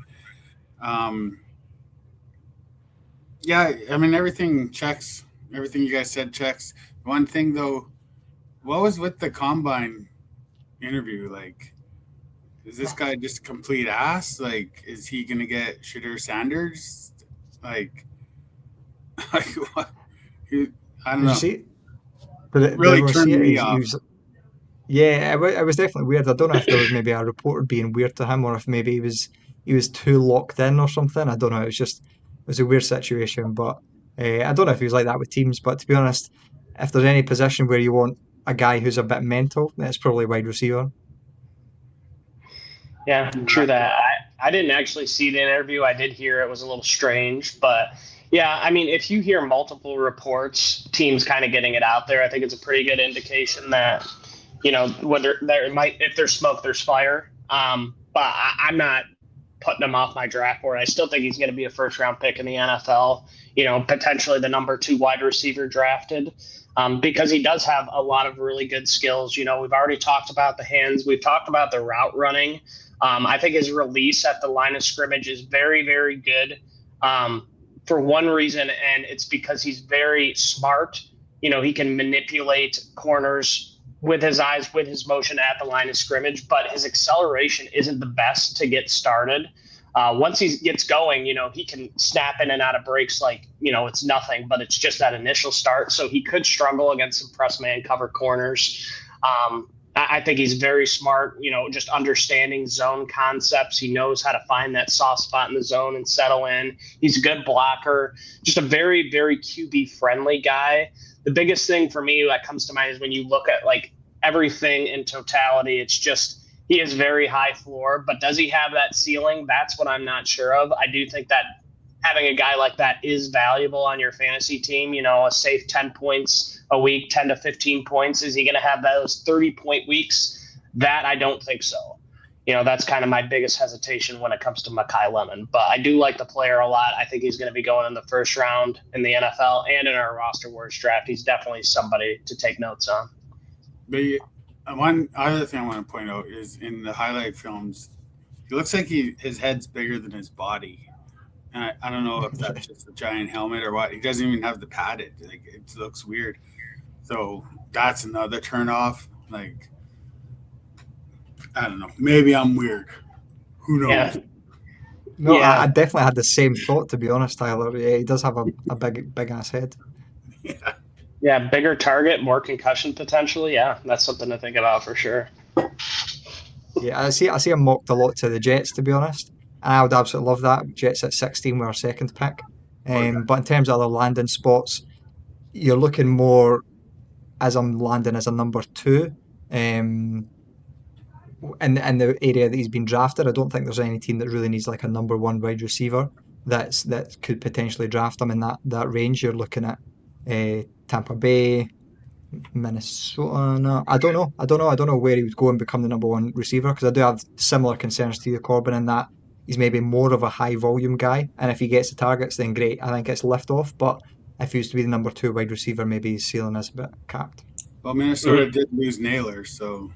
yeah, I mean, everything checks. Everything you guys said checks. One thing, though, what was with the combine interview? Like, is this guy just a complete ass? Like, is he going to get Shadur Sanders? Like what? I don't
Did you
know.
see it? Did
Really
everyone
turned
see it?
me off.
Yeah, it was definitely weird. I don't know if there was maybe a reporter being weird to him, or if maybe he was too locked in or something. I don't know. It was a weird situation, but I don't know if he was like that with teams. But to be honest, if there's any position where you want a guy who's a bit mental, then it's probably wide receiver.
Yeah, true that. I didn't actually see the interview. I did hear it was a little strange, but yeah, I mean, if you hear multiple reports, teams kind of getting it out there, I think it's a pretty good indication that, whether there might, if there's smoke, there's fire. But I'm not putting him off my draft board. I still think he's going to be a first round pick in the NFL, potentially the number 2 wide receiver drafted. Because he does have a lot of really good skills. We've already talked about the hands. We've talked about the route running. I think his release at the line of scrimmage is very, very good for one reason, and it's because he's very smart. He can manipulate corners with his eyes, with his motion at the line of scrimmage, but his acceleration isn't the best to get started. Once he gets going, he can snap in and out of breaks like, it's nothing, but it's just that initial start. So he could struggle against some press man cover corners. I think he's very smart, just understanding zone concepts. He knows how to find that soft spot in the zone and settle in. He's a good blocker, just a very, very QB friendly guy. The biggest thing for me that comes to mind is when you look at like everything in totality, it's just, he is very high floor, but does he have that ceiling? That's what I'm not sure of. I do think that having a guy like that is valuable on your fantasy team. A safe 10 points a week, 10 to 15 points. Is he going to have those 30-point weeks? That I don't think so. That's kind of my biggest hesitation when it comes to Makai Lemon. But I do like the player a lot. I think he's going to be going in the first round in the NFL and in our roster wars draft. He's definitely somebody to take notes on.
But one other thing I want to point out is in the highlight films, it looks like his head's bigger than his body. And I don't know if that's just a giant helmet or what. He doesn't even have the padded. Like, it looks weird. So that's another turnoff. Like, I don't know. Maybe I'm weird. Who knows?
Yeah.
No, I definitely had the same thought, to be honest, Tyler. Yeah, he does have a big ass head.
Yeah.
Yeah, bigger target, more concussion potentially. Yeah, that's something to think about for sure.
Yeah, I see him mocked a lot to the Jets, to be honest. And I would absolutely love that. Jets at 16 were our second pick. But in terms of other landing spots, you're looking more as I'm landing as a number 2. In the area that he's been drafted, I don't think there's any team that really needs like a number 1 wide receiver that could potentially draft him in that range. You're looking at Tampa Bay, Minnesota. No, I don't know. I don't know where he would go and become the number 1 receiver, because I do have similar concerns to you, Corbin, in that he's maybe more of a high volume guy, and if he gets the targets, then great. I think it's lift off, but if he was to be the number 2 wide receiver, maybe his ceiling is a bit capped.
Well, Minnesota did lose Naylor, so.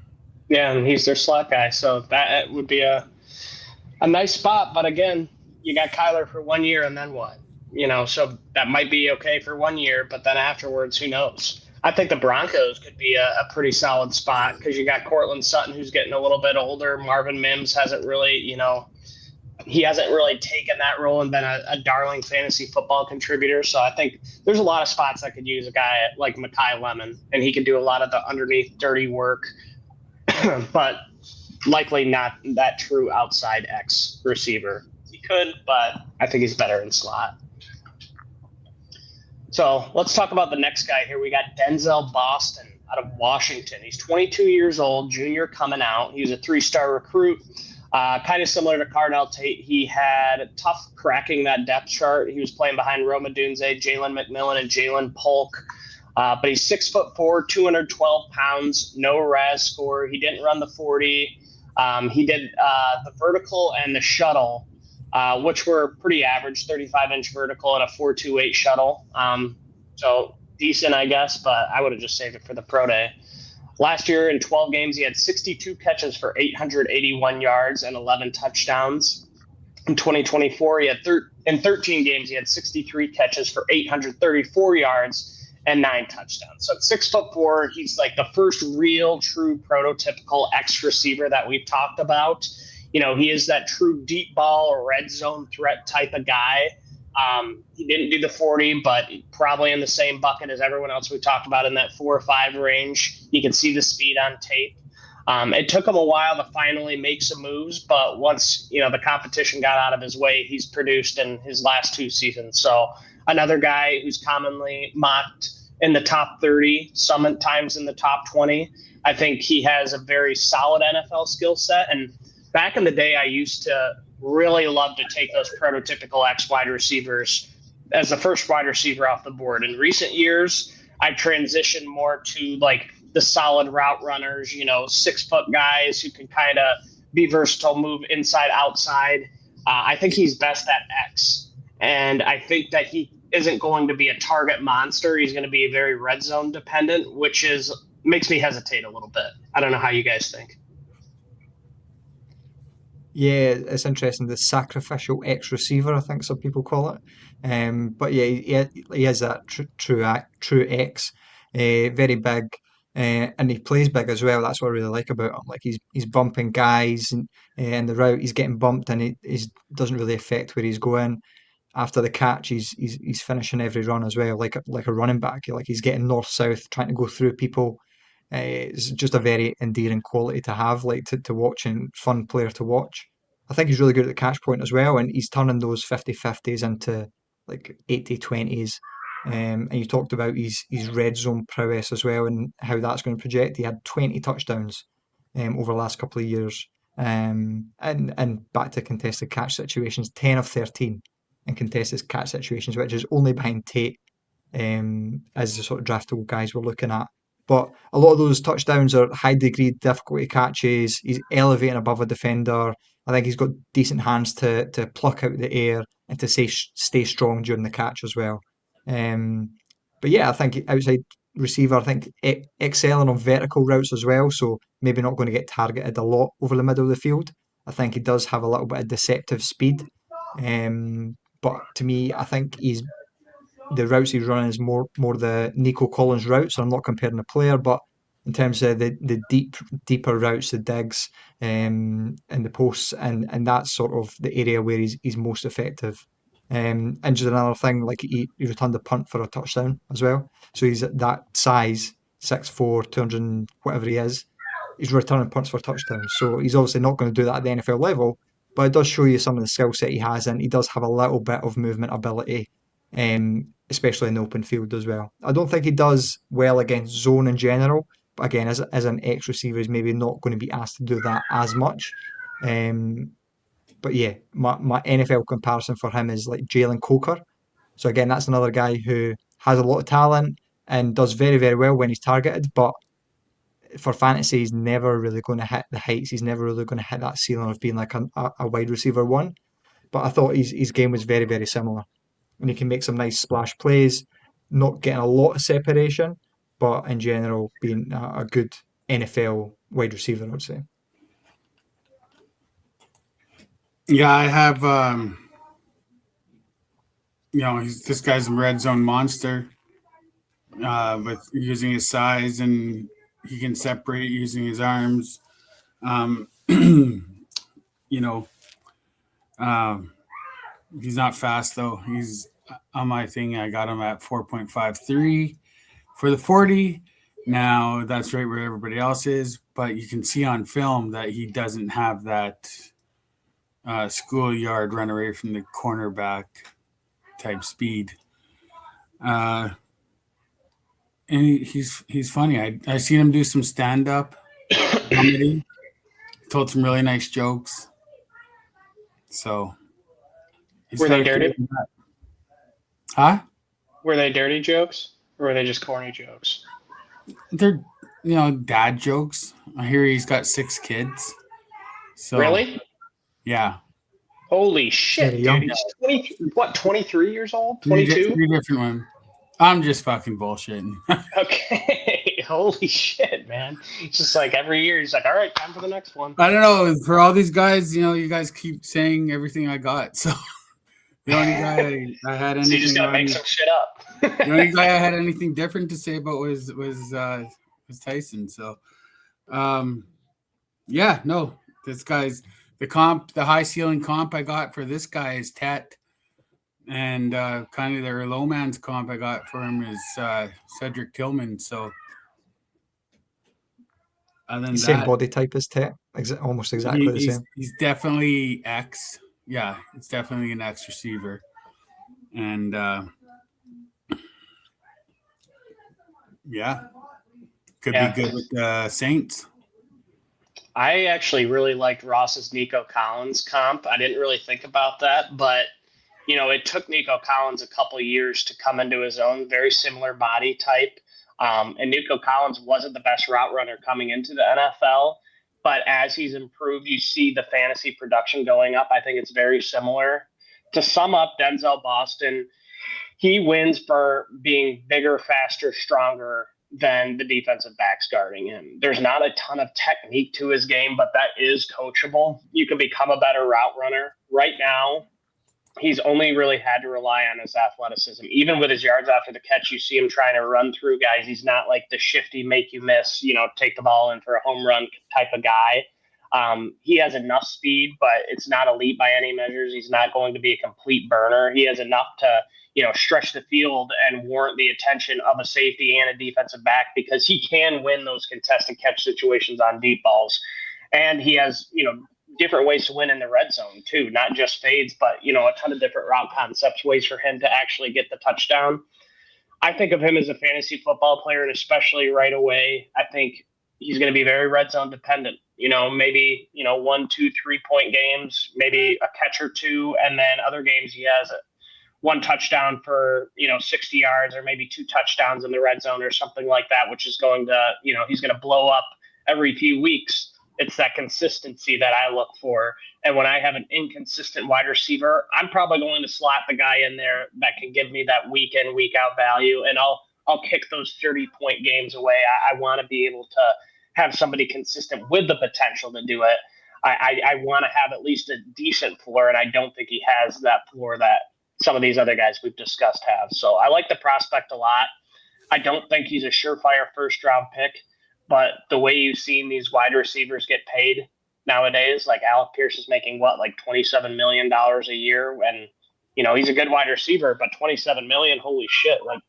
Yeah, and he's their slot guy, so that would be a nice spot. But again, you got Kyler for 1 year, and then what? So that might be okay for 1 year, but then afterwards, who knows? I think the Broncos could be a pretty solid spot, because you got Cortland Sutton, who's getting a little bit older. Marvin Mims hasn't really, he hasn't really taken that role and been a darling fantasy football contributor. So I think there's a lot of spots that could use a guy like Makai Lemon, and he can do a lot of the underneath dirty work. But likely not that true outside X receiver. He could, but I think he's better in slot. So let's talk about the next guy here. We got Denzel Boston out of Washington. He's 22 years old, junior coming out. He was a 3-star recruit, kind of similar to Carnell Tate. He had tough cracking that depth chart. He was playing behind Rome Odunze, Jalen McMillan, and Jalen Polk. But he's 6'4", 212 pounds, no RAS score. He didn't run the 40. He did the vertical and the shuttle, which were pretty average, 35-inch vertical and a 4.28 shuttle. So decent, I guess, but I would have just saved it for the pro day. Last year in 12 games, he had 62 catches for 881 yards and 11 touchdowns. In 2024, in 13 games, he had 63 catches for 834 yards and 9 touchdowns. So at 6'4", he's like the first real, true prototypical X receiver that we've talked about. He is that true deep ball or red zone threat type of guy. He didn't do the 40, but probably in the same bucket as everyone else we talked about, in that 4 or 5 range. You can see the speed on tape. It took him a while to finally make some moves, but once the competition got out of his way, he's produced in his last 2 seasons. So another guy who's commonly mocked in the top 30, sometimes in the top 20. I think he has a very solid NFL skill set. And back in the day, I used to really love to take those prototypical X wide receivers as the first wide receiver off the board. In recent years, I've transitioned more to like the solid route runners, 6-foot guys who can kind of be versatile, move inside, outside. I think he's best at X. And I think that he isn't going to be a target monster. He's going to be very red zone dependent, which makes me hesitate a little bit. I don't know how you guys think.
Yeah, it's interesting. The sacrificial X receiver, I think some people call it. But yeah, he has that true X, very big, and he plays big as well. That's what I really like about him. Like he's bumping guys, and in the route he's getting bumped, and he doesn't really affect where he's going. After the catch, he's finishing every run as well, like a running back. Like he's getting north south, trying to go through people. It's just a very endearing quality to have, like to watch, and fun player to watch. I think he's really good at the catch point as well, and he's turning those 50-50s into like 80-20s. And you talked about his red zone prowess as well, and how that's going to project. He had 20 touchdowns over the last couple of years, and back to contested catch situations, 10 of 13. and contested catch situations, which is only behind Tate as the sort of draftable guys we're looking at. But a lot of those touchdowns are high degree difficulty catches. He's elevating above a defender. I think he's got decent hands to pluck out the air and to stay strong during the catch as well. But yeah, I think outside receiver, I think excelling on vertical routes as well. So maybe not going to get targeted a lot over the middle of the field. I think he does have a little bit of deceptive speed. But to me, I think the routes he's running is more the Nico Collins routes. So I'm not comparing the player, but in terms of the deeper routes, the digs, and the posts, and that's sort of the area where he's most effective. And just another thing, like he returned a punt for a touchdown as well. So he's at that size, 6'4", 200 and whatever he is. He's returning punts for touchdowns. So he's obviously not going to do that at the NFL level, but it does show you some of the skill set he has, and he does have a little bit of movement ability, especially in the open field as well. I don't think he does well against zone in general, but again, as an X receiver, he's maybe not going to be asked to do that as much. But yeah, my NFL comparison for him is like Jalen Coker. So again, that's another guy who has a lot of talent and does very, very well when he's targeted, but for fantasy, he's never really going to hit the heights. He's never really going to hit that ceiling of being like a wide receiver one. But I thought his game was very, very similar. And he can make some nice splash plays, not getting a lot of separation, but in general, being a good NFL wide receiver, I would say.
Yeah, I have, this guy's a red zone monster with using his size, and he can separate using his arms. He's not fast, though. He's on my thing. I got him at 4.53 for the 40. Now, that's right where everybody else is, but you can see on film that he doesn't have that schoolyard run away from the cornerback type speed. And he's funny. I seen him do some stand-up comedy. Told some really nice jokes. So
were they dirty?
Huh?
Were they dirty jokes, or were they just corny jokes?
They're dad jokes. I hear he's got 6 kids. So
really?
Yeah.
Holy shit, dude! He's 23 years old? 22?
3 different ones. I'm just fucking bullshitting.
Okay. Holy shit, man. It's just like every year he's like, all right, time for the next one.
I don't know. For all these guys, you guys keep saying everything I got. So the only guy I had anything.
So you just gotta make some shit up.
The only guy I had anything different to say about was Tyson. So this guy's the high ceiling comp I got for this guy is Tet. And kind of their low man's comp I got for him is Cedric Tillman. So other than that,
same body type as Tet, almost exactly the same.
He's definitely X. Yeah, it's definitely an X receiver. And could be good with the Saints.
I actually really liked Ross's Nico Collins comp. I didn't really think about that, but it took Nico Collins a couple of years to come into his own, very similar body type. And Nico Collins wasn't the best route runner coming into the NFL, but as he's improved, you see the fantasy production going up. I think it's very similar. To sum up, Denzel Boston, he wins for being bigger, faster, stronger than the defensive backs guarding him. There's not a ton of technique to his game, but that is coachable. You can become a better route runner. Right now, he's only really had to rely on his athleticism. Even with his yards after the catch, you see him trying to run through guys. He's not like the shifty, make you miss, take the ball in for a home run type of guy. He has enough speed, but it's not elite by any measures. He's not going to be a complete burner. He has enough to, stretch the field and warrant the attention of a safety and a defensive back, because he can win those contested catch situations on deep balls. And he has, different ways to win in the red zone too, not just fades, but a ton of different route concepts, ways for him to actually get the touchdown. I think of him as a fantasy football player, and especially right away, I think he's going to be very red zone dependent. Maybe 1, 2, 3 point games, maybe a catch or two, and then other games he has one touchdown for 60 yards, or maybe 2 touchdowns in the red zone or something like that, which is going to he's going to blow up every few weeks. It's that consistency that I look for. And when I have an inconsistent wide receiver, I'm probably going to slot the guy in there that can give me that week in, week out value. And I'll kick those 30-point games away. I want to be able to have somebody consistent with the potential to do it. I want to have at least a decent floor, and I don't think he has that floor that some of these other guys we've discussed have. So I like the prospect a lot. I don't think he's a surefire first-round pick, but the way you've seen these wide receivers get paid nowadays, like Alec Pierce is making like $27 million a year, and he's a good wide receiver, but $27 million, holy shit! Like,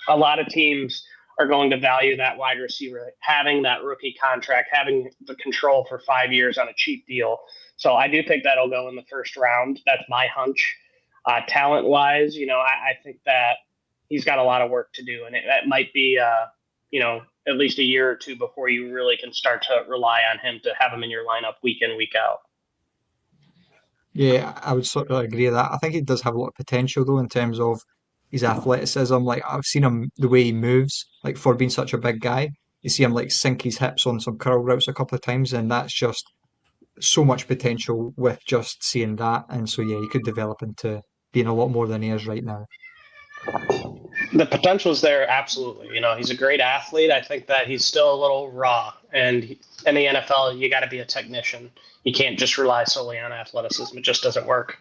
a lot of teams are going to value that wide receiver having that rookie contract, having the control for 5 years on a cheap deal. So I do think that'll go in the first round. That's my hunch. Talent-wise, I think that he's got a lot of work to do, and that might be, at least a year or two before you really can start to rely on him to have him in your lineup week in, week out.
Yeah, I would sort of agree with that. I think he does have a lot of potential though in terms of his athleticism. Like I've seen him the way he moves, like for being such a big guy. You see him like sink his hips on some curl routes a couple of times, and that's just so much potential with just seeing that. And so yeah, he could develop into being a lot more than he is right now.
The potential's there, absolutely. He's a great athlete. I think that he's still a little raw, and in the NFL, you got to be a technician. You can't just rely solely on athleticism. It just doesn't work.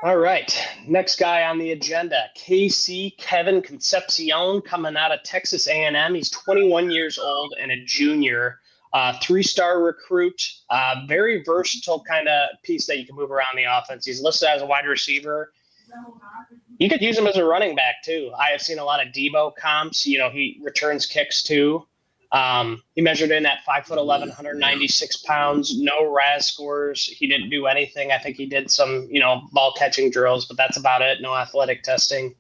All right, next guy on the agenda, KC Kevin Concepcion, coming out of Texas A&M. He's 21 years old and a junior, 3-star recruit, very versatile kind of piece that you can move around the offense. He's listed as a wide receiver. You could use him as a running back too. I have seen a lot of Debo comps. He returns kicks too. He measured in at 5'11", 196 pounds, no RAS scores. He didn't do anything. I think he did some, ball catching drills, but that's about it. No athletic testing.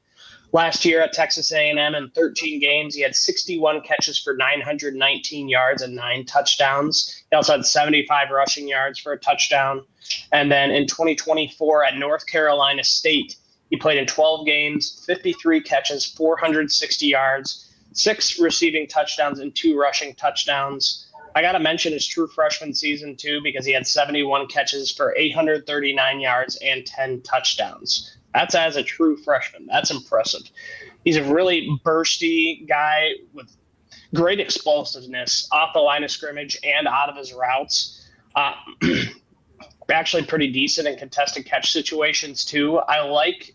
Last year at Texas A&M in 13 games, he had 61 catches for 919 yards and 9 touchdowns. He also had 75 rushing yards for a touchdown. And then in 2024 at North Carolina State, he played in 12 games, 53 catches, 460 yards, 6 receiving touchdowns, and 2 rushing touchdowns. I got to mention his true freshman season, too, because he had 71 catches for 839 yards and 10 touchdowns. That's as a true freshman. That's impressive. He's a really bursty guy with great explosiveness off the line of scrimmage and out of his routes. Actually pretty decent in contested catch situations, too. I like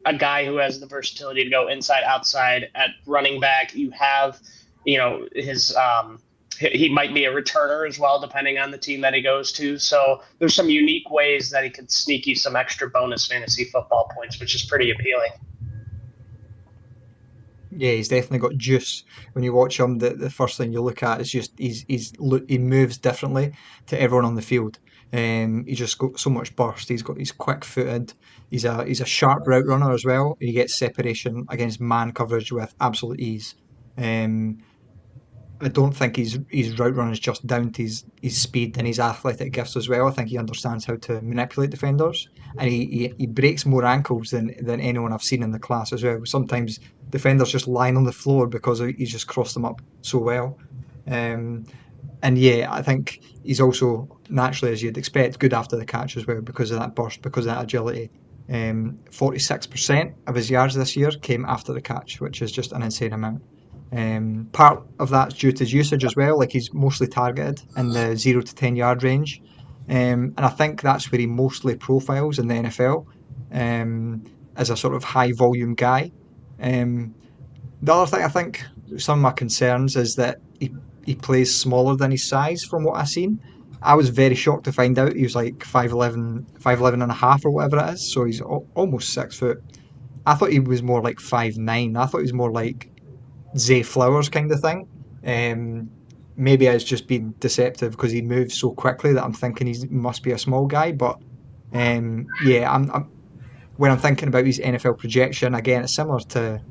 a guy who has the versatility to go inside, outside. At running back, you have, his he might be a returner as well, depending on the team that he goes to. So there's some unique ways that he could sneak you some extra bonus fantasy football points, which is pretty appealing.
Yeah, he's definitely got juice. When you watch him, the first thing you look at is just he moves differently to everyone on the field. He's just got so much burst. He's quick-footed. He's a sharp route runner as well. He gets separation against man coverage with absolute ease. I don't think his route run is just down to his speed and his athletic gifts as well. I think he understands how to manipulate defenders, and he breaks more ankles than anyone I've seen in the class as well. Sometimes defenders just lying on the floor because he's just crossed them up so well. And yeah, I think he's also naturally, as you'd expect, good after the catch as well because of that burst, because of that agility. 46% of his yards this year came after the catch, which is just an insane amount. Part of that's due to his usage as well, like he's mostly targeted in the 0 to 10 yard range, and I think that's where he mostly profiles in the NFL, as a sort of high volume guy. The other thing I think some of my concerns is that he plays smaller than his size from what I've seen. I was very shocked to find out he was like 5'11 and a half or whatever it is, so he's almost 6 foot. I thought he was more like 5'9". I thought he was more like Zay Flowers kind of thing. Maybe it's just been deceptive because he moves so quickly that I'm thinking he must be a small guy. But yeah, I'm when I'm thinking about his NFL projection, again, it's similar to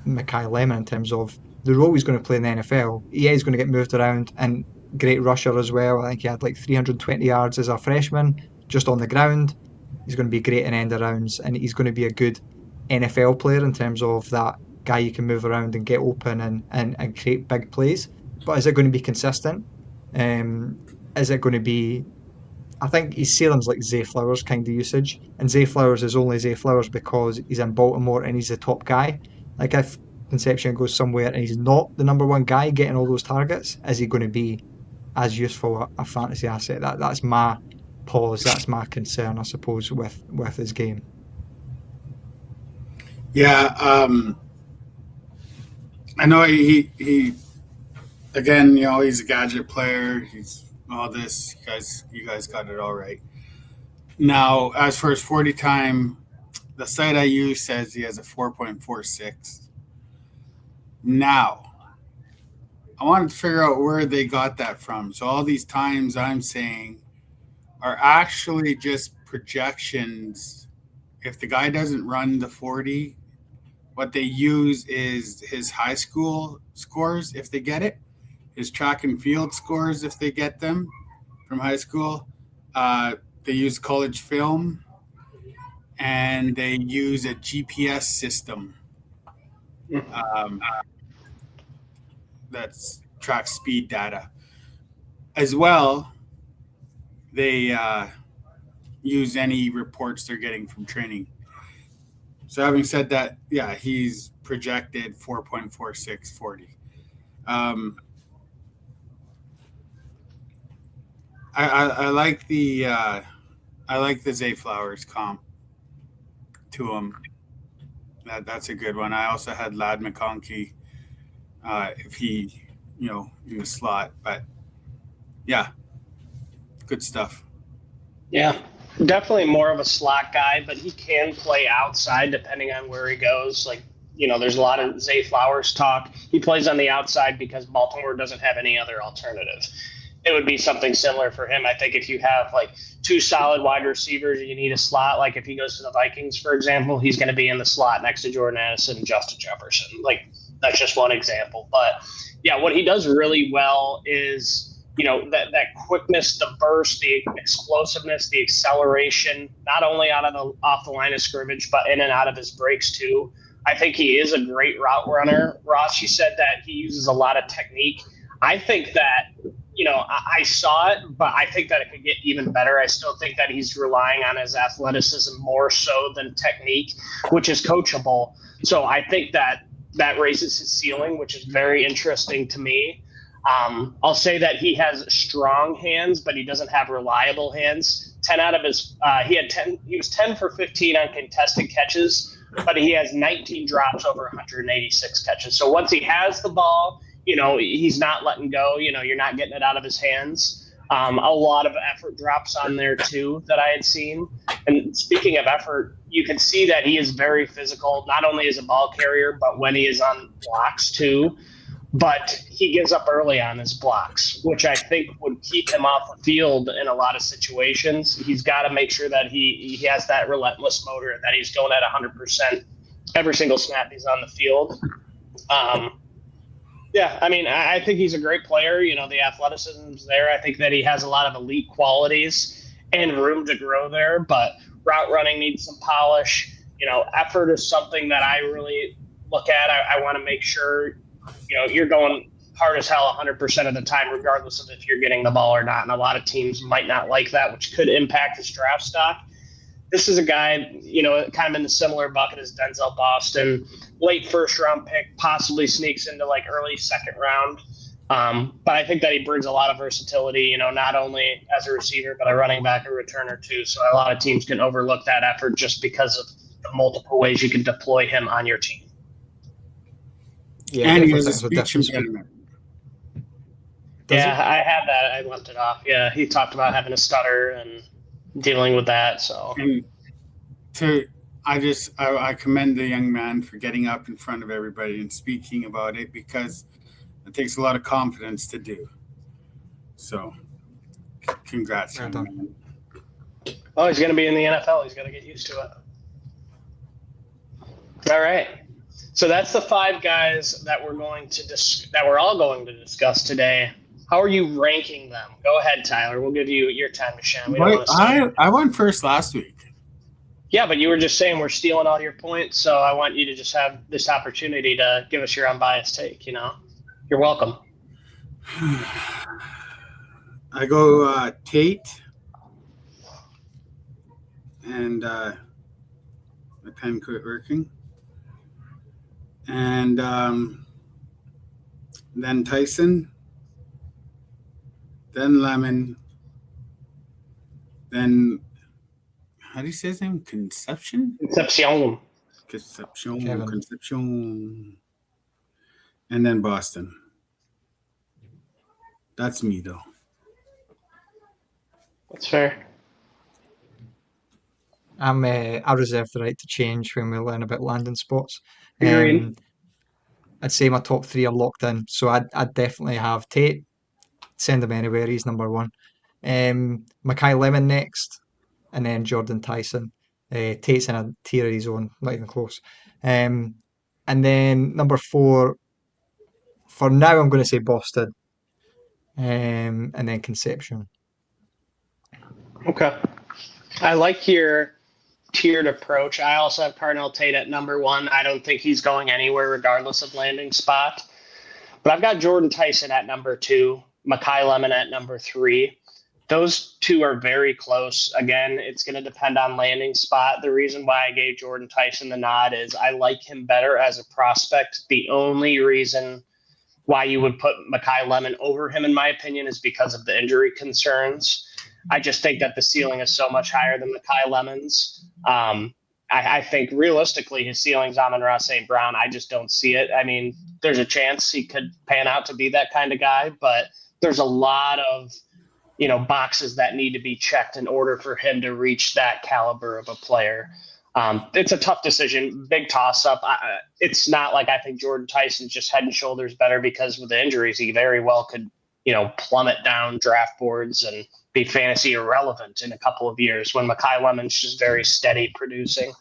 Makai Lemon in terms of the role he's going to play in the NFL. Yeah, he's going to get moved around, and great rusher as well. I think he had like 320 yards as a freshman just on the ground. He's going to be great in end arounds, and he's going to be a good NFL player in terms of that guy you can move around and get open and create big plays. But is it going to be consistent? Is it going to be? I think his ceiling's like Zay Flowers kind of usage, and Zay Flowers is only Zay Flowers because he's in Baltimore and he's the top guy. Like if Concepcion goes somewhere and he's not the number one guy getting all those targets, is he going to be as useful a fantasy asset? That's my pause. That's my concern, I suppose, with his game.
Yeah, I know he again, he's a gadget player. He's all this. You guys got it all right. Now, as for his 40 time, the site I use says he has a 4.46. Now, I wanted to figure out where they got that from. So all these times I'm saying are actually just projections. If the guy doesn't run the 40, what they use is his high school scores if they get it, his track and field scores if they get them from high school. They use college film, and they use a GPS system that's tracks speed data. As well, they use any reports they're getting from training. So having said that, yeah, he's projected 4.46 40. I like the Zay Flowers comp to him. That's a good one. I also had Lad McConkey if he, in the slot. But yeah, good stuff.
Yeah, definitely more of a slot guy, but he can play outside depending on where he goes. Like, there's a lot of Zay Flowers talk. He plays on the outside because Baltimore doesn't have any other alternative. It would be something similar for him. I think if you have like two solid wide receivers, you need a slot. Like if he goes to the Vikings, for example, he's going to be in the slot next to Jordan Addison and Justin Jefferson. Like that's just one example. But yeah, what he does really well is, that quickness, the burst, the explosiveness, the acceleration, not only off the line of scrimmage, but in and out of his breaks too. I think he is a great route runner. Ross, you said that he uses a lot of technique. I think that, I saw it, but I think that it could get even better. I still think that he's relying on his athleticism more so than technique, which is coachable. So I think that raises his ceiling, which is very interesting to me. I'll say that he has strong hands, but he doesn't have reliable hands. 10 out of his, he was 10 for 15 on contested catches, but he has 19 drops over 186 catches. So once he has the ball, he's not letting go. You're not getting it out of his hands. A lot of effort drops on there too that I had seen. And speaking of effort, you can see that he is very physical, not only as a ball carrier, but when he is on blocks too. But he gives up early on his blocks, which I think would keep him off the field in a lot of situations. He's got to make sure that he has that relentless motor, that he's going at 100% every single snap he's on the field. Yeah, I mean, I think he's a great player. The athleticism's there. I think that he has a lot of elite qualities and room to grow there, but route running needs some polish. Effort is something that I really look at. I want to make sure, you're going hard as hell 100% of the time, regardless of if you're getting the ball or not. And a lot of teams might not like that, which could impact his draft stock. This is a guy, kind of in the similar bucket as Denzel Boston, late first round pick, possibly sneaks into like early second round. But I think that he brings a lot of versatility, not only as a receiver, but a running back, a returner too. So a lot of teams can overlook that effort just because of the multiple ways you can deploy him on your team.
Yeah,
and he has a speech impediment.
Yeah, I had that. I left it off. Yeah, he talked about having a stutter and dealing with that. So,
and I commend the young man for getting up in front of everybody and speaking about it, because it takes a lot of confidence to do. So, congrats, young man.
Oh, he's going to be in the NFL. He's got to get used to it. All right. So that's the 5 guys that we're all going to discuss today. How are you ranking them? Go ahead, Tyler. We'll give you your time to shine.
I went first last week.
Yeah, but you were just saying we're stealing all your points, so I want you to just have this opportunity to give us your unbiased take. You're welcome.
I go Tate, and my pen quit working, and then Tyson, then Lemon, then how do you say his name? Concepcion?
Concepcion.
Kevin.
Concepcion. And then Boston. That's me, though.
That's fair.
I reserve the right to change when we learn about landing spots.
Agreed.
I'd say my top three are locked in, so I'd definitely have Tate. Send him anywhere. He's number one. Makai Lemon next, and then Jordyn Tyson. Tate's in a tier of his own, not even close. And then number four, for now, I'm going to say Boston, and then Concepcion.
Okay. I like your tiered approach. I also have Carnell Tate at number one. I don't think he's going anywhere regardless of landing spot. But I've got Jordyn Tyson at number two, Makai Lemon at number three. Those two are very close. Again, it's going to depend on landing spot. The reason why I gave Jordyn Tyson the nod is I like him better as a prospect. The only reason why you would put Makai Lemon over him, in my opinion, is because of the injury concerns. I just think that the ceiling is so much higher than Makai Lemon's. I think realistically his ceiling's Amon-Ra St. Brown. I just don't see it. I mean, there's a chance he could pan out to be that kind of guy, but there's a lot of boxes that need to be checked in order for him to reach that caliber of a player. It's a tough decision, big toss up. It's not like I think Jordyn Tyson's just head and shoulders better because with the injuries, he very well could, plummet down draft boards and be fantasy irrelevant in a couple of years when Makai Lemon's just very steady producing.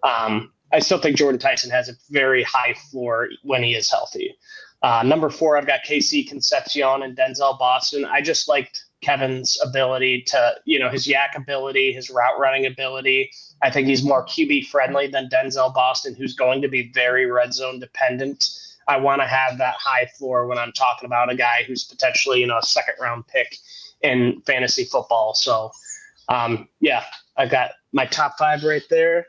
I still think Jordyn Tyson has a very high floor when he is healthy. Number four, I've got KC Concepcion and Denzel Boston. I just liked Kevin's ability to, his yak ability, his route running ability. I think he's more QB friendly than Denzel Boston, who's going to be very red zone dependent. I want to have that high floor when I'm talking about a guy who's potentially, a second round pick in fantasy football. So, I got my top five right there.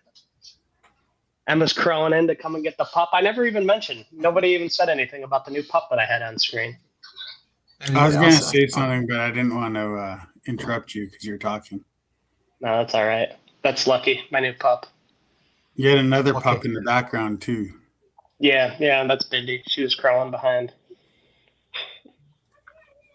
Emma's crawling in to come and get the pup. I never even mentioned. Nobody even said anything about the new pup that I had on screen.
I was going to say something, but I didn't want to interrupt you because you're talking.
No, that's all right. That's Lucky, my new pup.
You had another pup in the background, too.
Yeah, that's Bindi. She was crawling behind.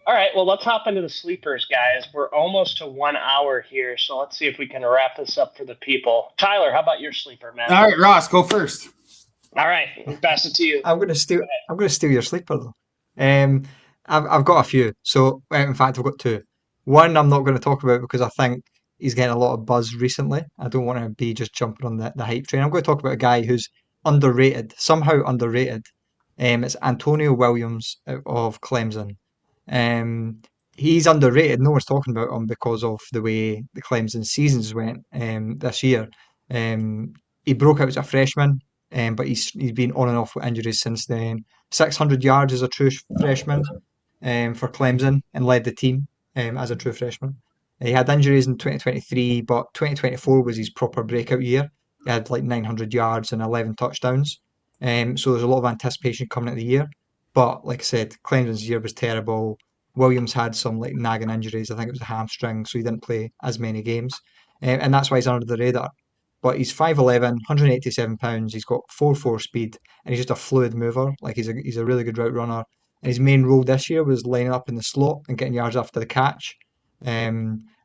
All right, well, let's hop into the sleepers, guys. We're almost to 1 hour here, so let's see if we can wrap this up for the people. Tyler, how about your sleeper, man?
All right, Ross, go first.
All right, pass it to you.
I'm going to steal your sleeper though. I've got a few. So in fact, I've got two. One I'm not going to talk about because I think he's getting a lot of buzz recently. I don't want to be just jumping on the hype train. I'm going to talk about a guy who's underrated, somehow underrated. It's Antonio Williams of Clemson. He's underrated. No one's talking about him because of the way the Clemson seasons went this year. He broke out as a freshman, but he's been on and off with injuries since then. 600 yards as a true freshman for Clemson and led the team as a true freshman. He had injuries in 2023, but 2024 was his proper breakout year. He had like 900 yards and 11 touchdowns. So there's a lot of anticipation coming at the year. But like I said, Clemson's year was terrible. Williams had some like nagging injuries. I think it was a hamstring, so he didn't play as many games. And that's why he's under the radar. But he's 5'11", 187 pounds. He's got 4.4 speed, and he's just a fluid mover. Like he's a really good route runner. And his main role this year was lining up in the slot and getting yards after the catch. I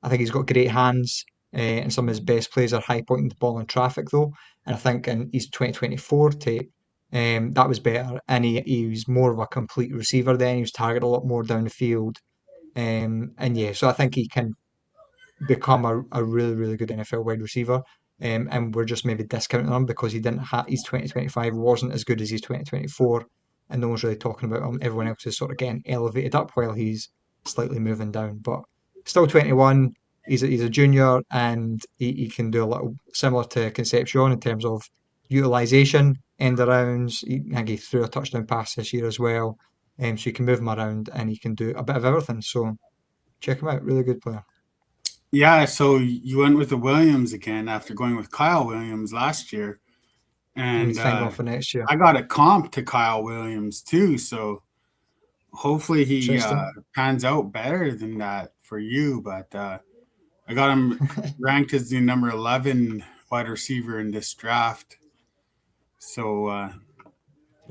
think he's got great hands, and some of his best plays are high pointing the ball in traffic, though. And I think in his 2024 tape, that was better. And he was more of a complete receiver then. He was targeted a lot more down the field. So I think he can become a really, really good NFL wide receiver. And we're just maybe discounting him because he didn't have his 2025 wasn't as good as his 2024, and no one's really talking about him. Everyone else is sort of getting elevated up while he's slightly moving down. But still 21, he's a junior, and he can do a little similar to Concepcion in terms of utilization, end arounds. I think he threw a touchdown pass this year as well. So you can move him around, and he can do a bit of everything. So check him out. Really good player.
Yeah, so you went with the Williams again after going with Kyle Williams last year.
And he's
And
fine going for next year.
I got a comp to Kyle Williams too. So hopefully he
Interesting.
pans out better than that for you. But I got him ranked as the number 11 wide receiver in this draft. So,
Like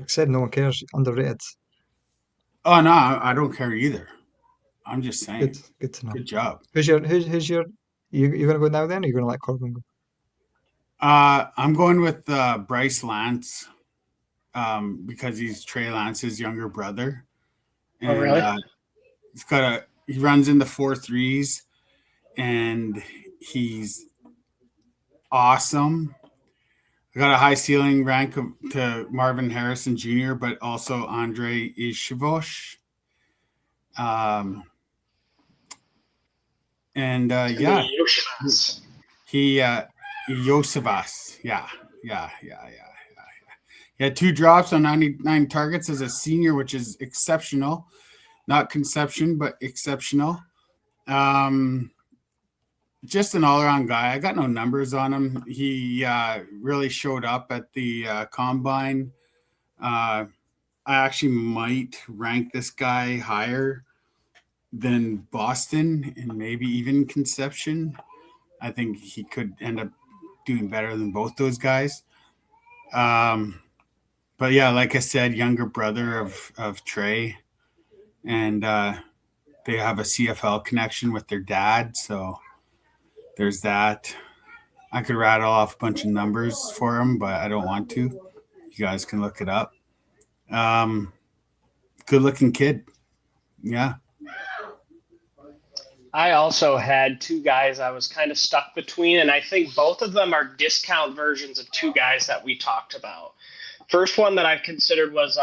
I said, no one cares. Underrated.
oh no, I don't care either. I'm just
Good.
saying.
Good to know.
Good job.
Who's your? You gonna go now then? Or you gonna let Corbin go?
I'm going with Bryce Lance because he's Trey Lance's younger brother. And,
Oh, really?
he runs in the 4.3s and he's awesome. I got a high ceiling rank to Marvin Harrison Jr., but also Andre Ishvosh. And yeah, he Yosevas. Yeah. He had 2 drops on 99 targets as a senior, which is exceptional. Not Concepcion, but exceptional. Just an all-around guy. I got no numbers on him. He really showed up at the combine. I actually might rank this guy higher than Boston and maybe even Concepcion. I think he could end up doing better than both those guys. But yeah, like I said, younger brother of Trey, and they have a CFL connection with their dad, so there's that. I could rattle off a bunch of numbers for him, but I don't want to. You guys can look it up. Good looking kid. Yeah.
I also had 2 guys I was kind of stuck between, and I think both of them are discount versions of 2 guys that we talked about. First one that I considered was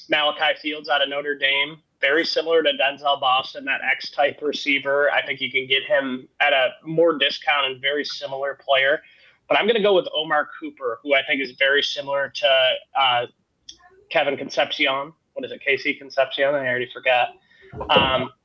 Malachi Fields out of Notre Dame. Very similar to Denzel Boston, that X-type receiver. I think you can get him at a more discount and very similar player. But I'm going to go with Omar Cooper, who I think is very similar to Kevin Concepcion. What is it, KC Concepcion? I already forgot.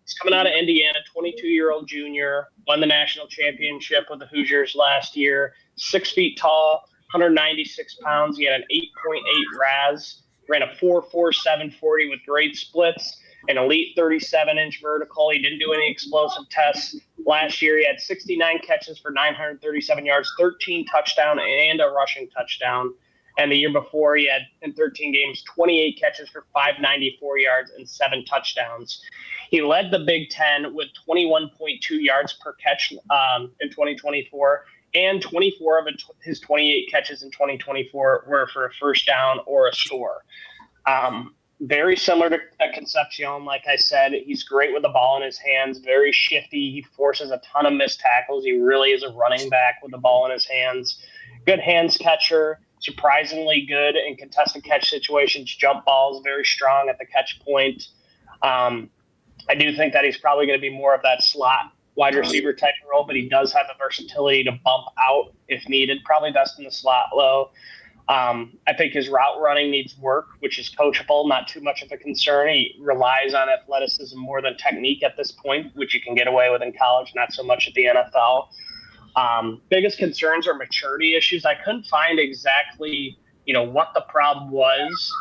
He's coming out of Indiana, 22-year-old junior, won the national championship with the Hoosiers last year, 6 feet tall, 196 pounds. He had an 8.8 RAS, ran a 4.4 740 with great splits, an elite 37-inch vertical. He didn't do any explosive tests last year. He had 69 catches for 937 yards, 13 touchdowns, and a rushing touchdown. And the year before, he had, in 13 games, 28 catches for 594 yards and 7 touchdowns. He led the Big Ten with 21.2 yards per catch in 2024, and 24 of his 28 catches in 2024 were for a first down or a score. Very similar to Concepcion, like I said. He's great with the ball in his hands, very shifty. He forces a ton of missed tackles. He really is a running back with the ball in his hands. Good hands catcher, surprisingly good in contested catch situations, jump balls, very strong at the catch point. I do think that he's probably going to be more of that slot wide receiver type role, but he does have the versatility to bump out if needed, probably best in the slot low. I think his route running needs work, which is coachable, not too much of a concern. He relies on athleticism more than technique at this point, which you can get away with in college, not so much at the NFL. Biggest concerns are maturity issues. I couldn't find exactly, what the problem was,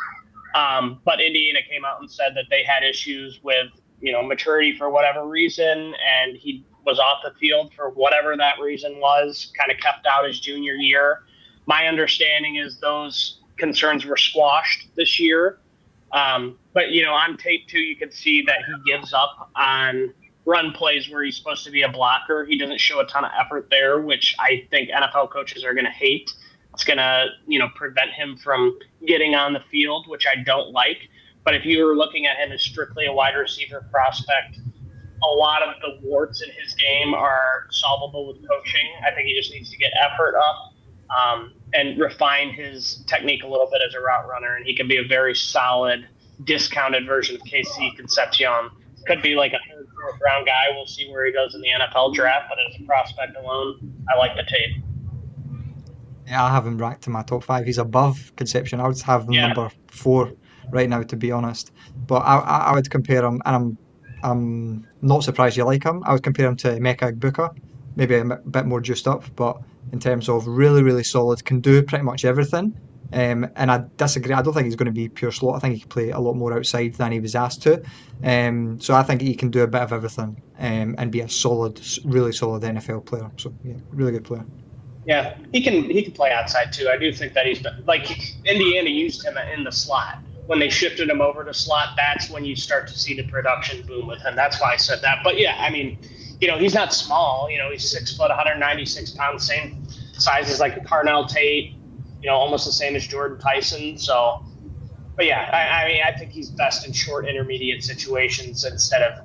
but Indiana came out and said that they had issues with, maturity for whatever reason, and he was off the field for whatever that reason was, kind of kept out his junior year. My understanding is those concerns were squashed this year. But, on tape, too, you can see that he gives up on run plays where he's supposed to be a blocker. He doesn't show a ton of effort there, which I think NFL coaches are going to hate. It's going to, prevent him from getting on the field, which I don't like. But if you were looking at him as strictly a wide receiver prospect, a lot of the warts in his game are solvable with coaching. I think he just needs to get effort up and refine his technique a little bit as a route runner, and he can be a very solid, discounted version of KC Concepcion. Could be like a third, 4th round guy. We'll see where he goes in the NFL draft, but as a prospect alone, I like the Tate.
Yeah, I have him ranked in my top 5. He's above Concepcion. I would have him
Yeah.
number 4 right now, to be honest. But I would compare him, and I'm not surprised you like him. I would compare him to Meka, maybe a bit more juiced up, but in terms of really, really solid, can do pretty much everything. And I disagree. I don't think he's going to be pure slot. I think he can play a lot more outside than he was asked to. So I think he can do a bit of everything and be a solid, really solid NFL player. So yeah, really good player.
Yeah, he can play outside too. I do think that he's been, like, Indiana used him in the slot. When they shifted him over to slot, that's when you start to see the production boom with him. That's why I said that. But yeah, I mean, he's not small. He's 6 foot, 196 pounds, same size as like Carnell Tate. Almost the same as Jordyn Tyson. So, but yeah, I mean, I think he's best in short, intermediate situations instead of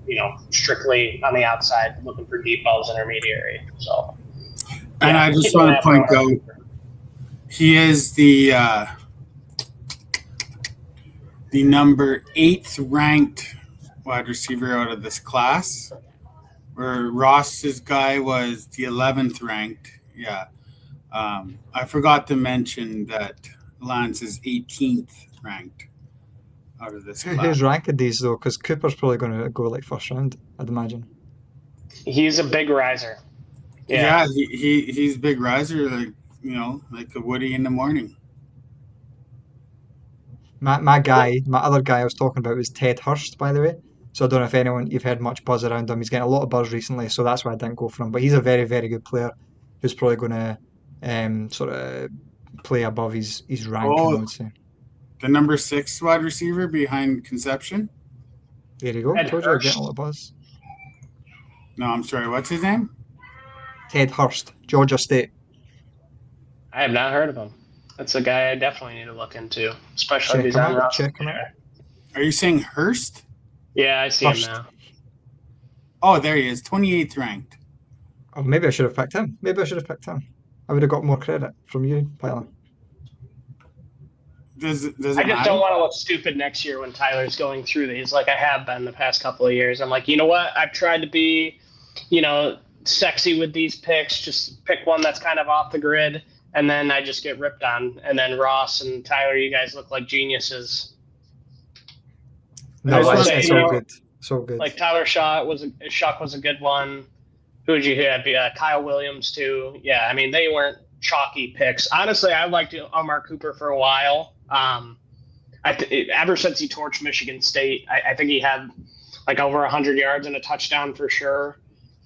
strictly on the outside looking for deep balls intermediary. So.
And I just want to point out, he is the number 8th ranked wide receiver out of this class, where Ross's guy was the 11th ranked. Yeah. I forgot to mention that Lance is 18th ranked out of this class.
Who's ranking these though? Because Cooper's probably going to go like first round, I'd imagine.
He's a big riser.
Yeah, he's a big riser, like a Woody in the morning.
My other guy I was talking about was Ted Hurst, by the way. So I don't know if you've heard much buzz around him. He's getting a lot of buzz recently, so that's why I didn't go for him. But he's a very, very good player who's probably going to sort of play above his ranking, I would say.
The number 6 wide receiver behind Concepcion.
There you go. I told you I was getting a lot of buzz.
No, I'm sorry. What's his name?
Ted Hurst, Georgia State.
I have not heard of him. That's a guy I definitely need to look into, especially if he's on roster.
Check him out.
Are you saying Hurst?
Yeah, I see him now.
Oh, there he is, 28th ranked.
Oh, maybe I should have picked him. I would have got more credit from you, Pilot.
Does it
I just don't want to look stupid next year when Tyler's going through these like I have been the past couple of years. I'm like, you know what? I've tried to be, sexy with these picks. Just pick one that's kind of off the grid, and then I just get ripped on. And then Ross and Tyler, you guys look like geniuses.
No, it's so good. So good.
Like Tyler Shuck was a good one. Who would you have? Kyle Williams too. Yeah, I mean they weren't chalky picks. Honestly, I liked Amari Cooper for a while. Ever since he torched Michigan State, I think he had like over 100 yards and a touchdown for sure.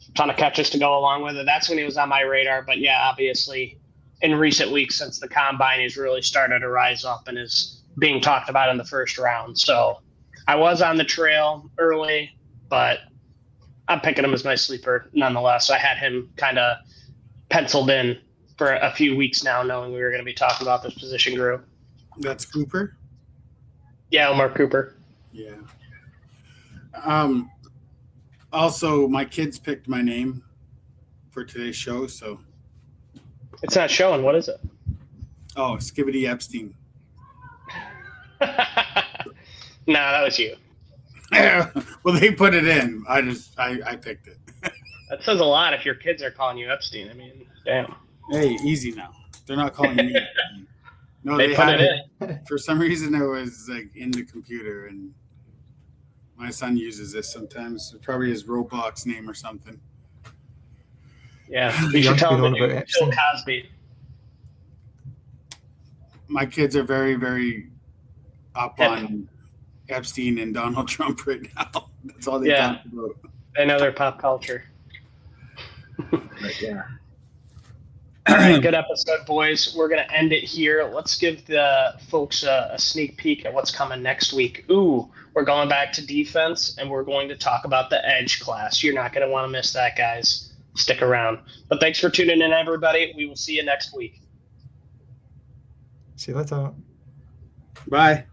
A ton of catches to go along with it. That's when he was on my radar. But yeah, obviously, in recent weeks since the combine, he's really started to rise up and is being talked about in the first round. So I was on the trail early, but I'm picking him as my sleeper nonetheless. I had him kind of penciled in for a few weeks now, knowing we were going to be talking about this position group.
That's Cooper?
Yeah, Omar Cooper.
Yeah. Also, my kids picked my name for today's show, so.
It's not showing. What is it?
Oh, Skibbity Epstein.
No, that was you.
Well, they put it in. I picked it.
That says a lot if your kids are calling you Epstein. I mean, damn.
Hey, easy now. They're not calling me. No,
they put it
in. For some reason, it was like in the computer, and my son uses this sometimes. It's probably his Roblox name or something.
Yeah, you should tell him about Bill Cosby.
My kids are very, very up on Epstein and Donald Trump right now. That's all they talk about.
They know their pop culture.
But yeah.
Good episode, boys. We're going to end it here. Let's give the folks a sneak peek at what's coming next week. Ooh, we're going back to defense, and we're going to talk about the edge class. You're not going to want to miss that, guys. Stick around. But thanks for tuning in, everybody. We will see you next week.
See you later.
Bye.